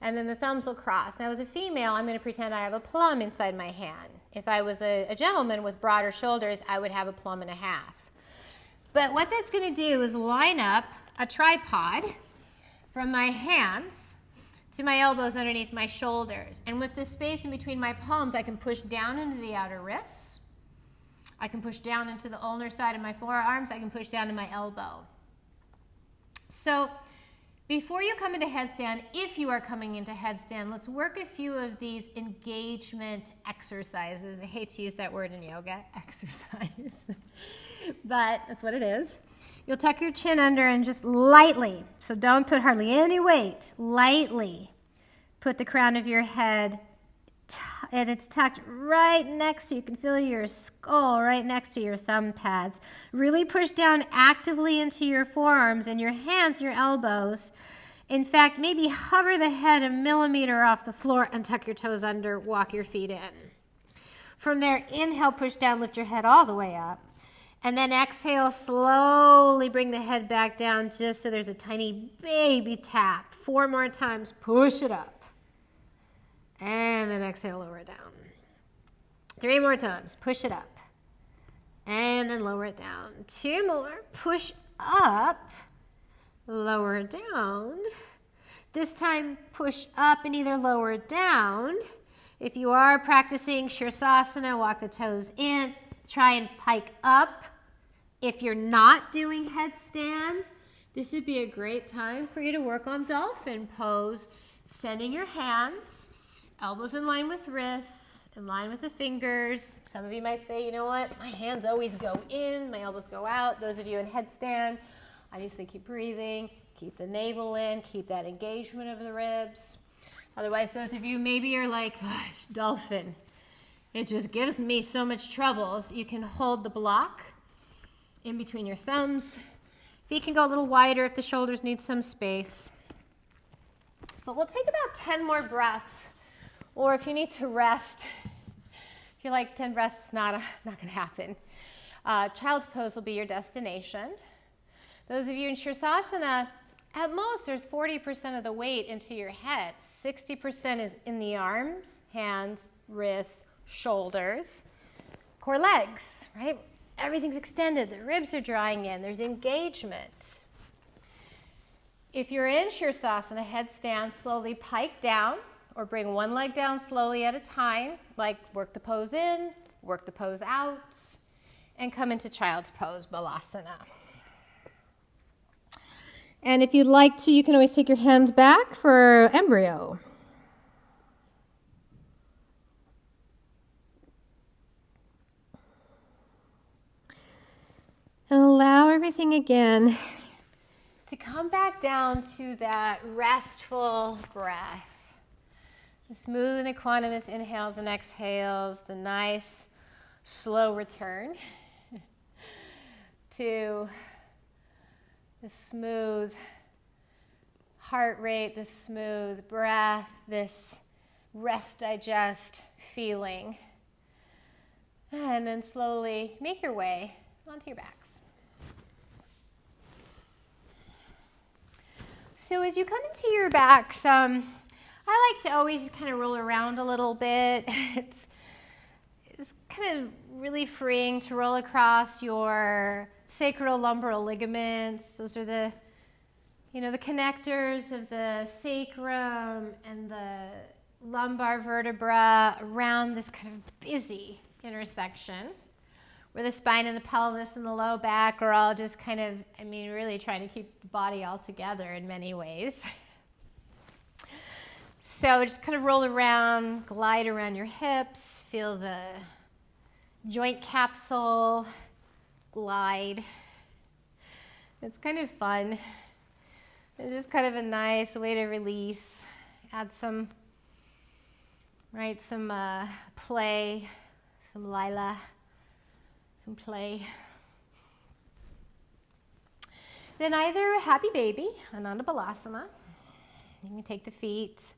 And then the thumbs will cross. Now as a female, I'm going to pretend I have a plum inside my hand. If I was a gentleman with broader shoulders, I would have a plum and a half. But what that's going to do is line up a tripod from my hands to my elbows underneath my shoulders. And with the space in between my palms, I can push down into the outer wrists. I can push down into the ulnar side of my forearms. I can push down to my elbow. So before you come into headstand, if you are coming into headstand, let's work a few of these engagement exercises. I hate to use that word in yoga, exercise, but that's what it is. You'll tuck your chin under and just lightly, so don't put hardly any weight, lightly put the crown of your head, and it's tucked right next to, you can feel your skull right next to your thumb pads. Really push down actively into your forearms and your hands, your elbows. In fact, maybe hover the head a millimeter off the floor and tuck your toes under, walk your feet in. From there, inhale, push down, lift your head all the way up. And then exhale, slowly bring the head back down just so there's a tiny baby tap. 4 more times, push it up. And then exhale, lower it down. 3 more times, push it up. And then lower it down. 2 more, push up, lower it down. This time, push up and either lower it down. If you are practicing Shirsasana, walk the toes in, try and pike up. If you're not doing headstand, this would be a great time for you to work on dolphin pose, sending your hands, elbows in line with wrists, in line with the fingers. Some of you might say, you know what, my hands always go in, my elbows go out. Those of you in headstand, obviously keep breathing, keep the navel in, keep that engagement of the ribs. Otherwise, those of you maybe are like, gosh, dolphin, it just gives me so much troubles. You can hold the block in between your thumbs. Feet can go a little wider if the shoulders need some space. But we'll take about 10 more breaths. Or if you need to rest, if you're like 10 breaths, not going to happen. Child's pose will be your destination. Those of you in Shirsasana, at most there's 40% of the weight into your head. 60% is in the arms, hands, wrists, shoulders, core legs, right? Everything's extended, the ribs are drawing in, there's engagement. If you're in Shirsasana, headstand, slowly pike down, or bring one leg down slowly at a time, like work the pose in, work the pose out, and come into child's pose, Balasana. And if you'd like to, you can always take your hands back for embryo. And allow everything again to come back down to that restful breath. The smooth and equanimous inhales and exhales, the nice, slow return to the smooth, heart rate, this smooth breath, this rest, digest feeling. And then slowly make your way onto your backs. So as you come into your backs, I like to always kind of roll around a little bit. It's kind of really freeing to roll across your sacrolumbar ligaments. Those are the connectors of the sacrum and the lumbar vertebra around this kind of busy intersection where the spine and the pelvis and the low back are all just kind of, really trying to keep the body all together in many ways. So just kind of roll around, glide around your hips, feel the joint capsule glide. It's kind of fun. It's just kind of a nice way to release. Add some play, some Lila, some play. Then either happy baby, Ananda Balasana. You can take the feet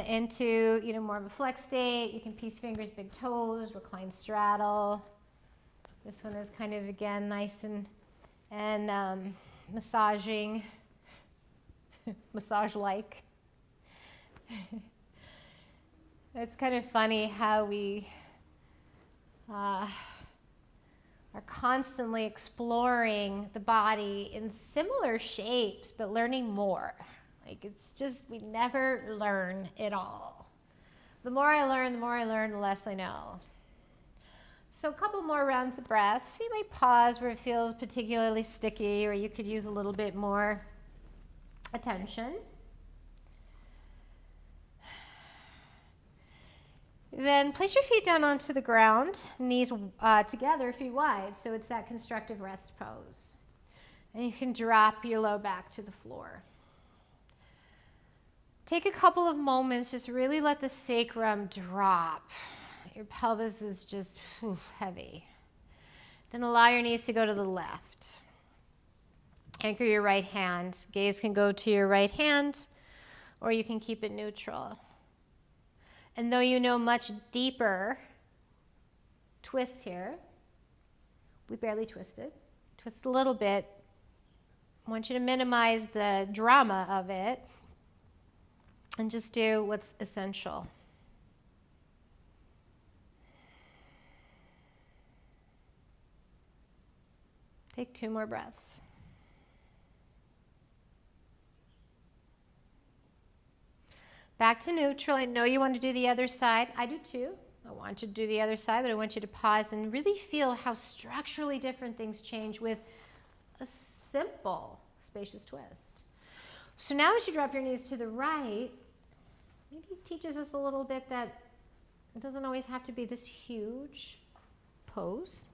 into more of a flex state. You can peace fingers, big toes, recline straddle. This one is kind of, again, nice and massaging, massage-like. It's kind of funny how we are constantly exploring the body in similar shapes, but learning more. It's just, we never learn it all. The more I learn, the less I know. So a couple more rounds of breath. So you might pause where it feels particularly sticky, or you could use a little bit more attention. Then place your feet down onto the ground, knees together, feet wide, so it's that constructive rest pose. And you can drop your low back to the floor. Take a couple of moments, just really let the sacrum drop. Your pelvis is just heavy. Then allow your knees to go to the left. Anchor your right hand. Gaze can go to your right hand, or you can keep it neutral. And though you know much deeper twist here, we barely twisted. Twist a little bit. I want you to minimize the drama of it and just do what's essential. Take 2 more breaths. Back to neutral. I know you want to do the other side. I do too. I want you to do the other side, but I want you to pause and really feel how structurally different things change with a simple spacious twist. So now as you drop your knees to the right, maybe it teaches us a little bit that it doesn't always have to be this huge pose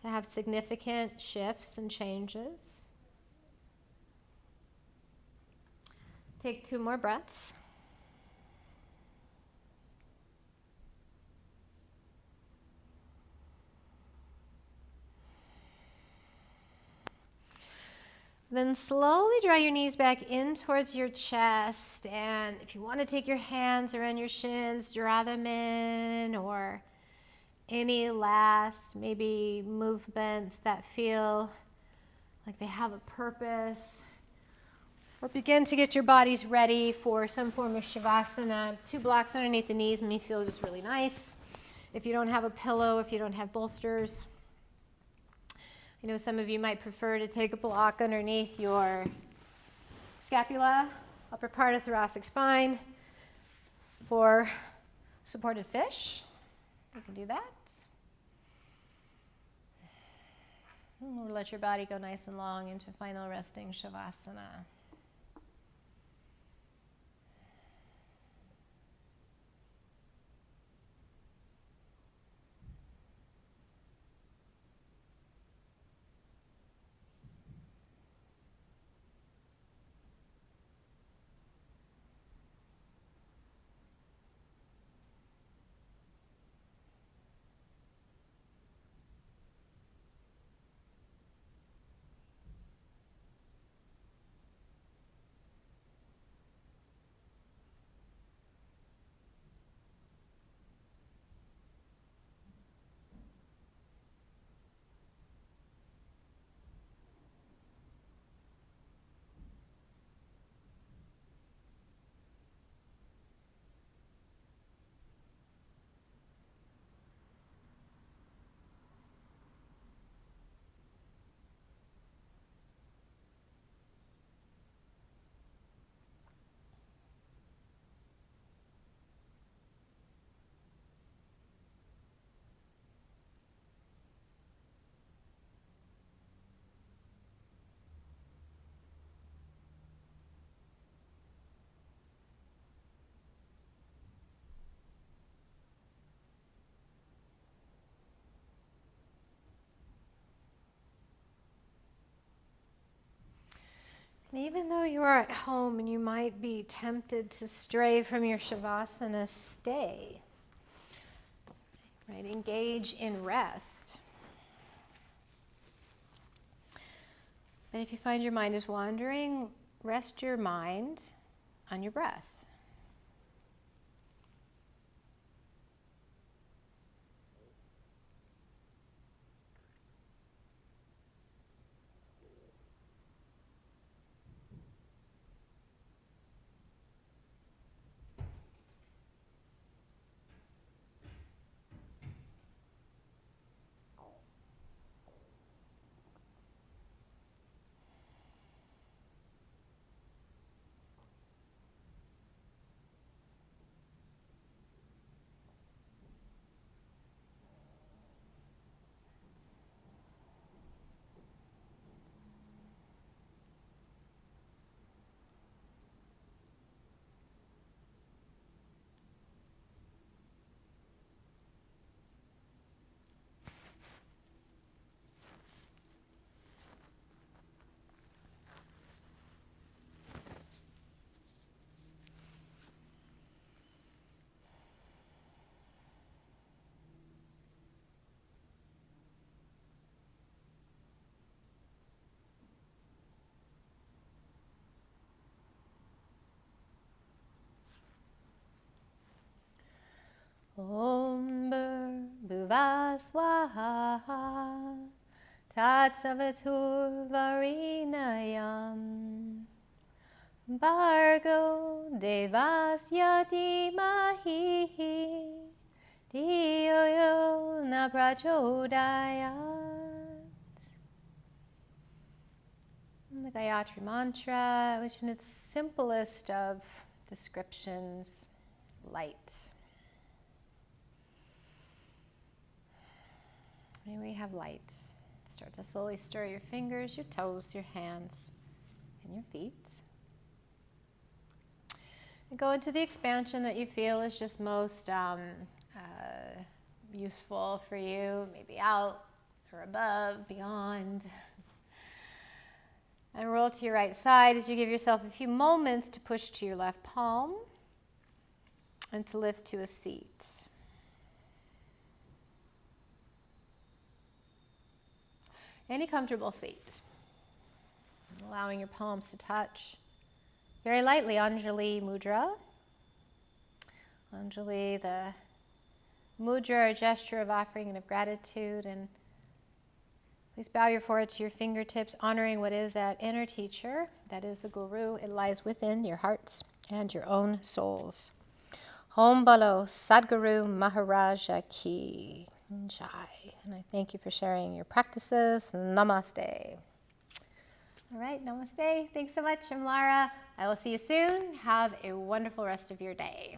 to have significant shifts and changes. Take 2 more breaths. Then slowly draw your knees back in towards your chest, and if you want to take your hands around your shins, draw them in, or any last maybe movements that feel like they have a purpose. Or begin to get your bodies ready for some form of Shavasana. 2 blocks underneath the knees may feel just really nice. If you don't have a pillow, if you don't have bolsters. I know some of you might prefer to take a block underneath your scapula, upper part of thoracic spine, for supported fish. You can do that. And let your body go nice and long into final resting Shavasana. And even though you are at home and you might be tempted to stray from your Shavasana, stay. Right? Engage in rest. And if you find your mind is wandering, rest your mind on your breath. Om Bhuva Swaha Tatsavatur Varinayam Bhargo Devasya Dhimahi Dhiyo Yo Na Prachodayat. And the Gayatri Mantra, which in its simplest of descriptions, light. May we have light. Start to slowly stir your fingers, your toes, your hands, and your feet. And go into the expansion that you feel is just most useful for you, maybe out or above, beyond. And roll to your right side as you give yourself a few moments to push to your left palm and to lift to a seat. Any comfortable seat. Allowing your palms to touch very lightly. Anjali Mudra. Anjali, the mudra, or gesture of offering and of gratitude. And please bow your forehead to your fingertips, honoring what is that inner teacher, that is the Guru. It lies within your hearts and your own souls. Om Bala Sadguru Maharaja Ki Jai. And I thank you for sharing your practices. Namaste. All right, namaste. Thanks so much. I'm Lara. I will see you soon. Have a wonderful rest of your day.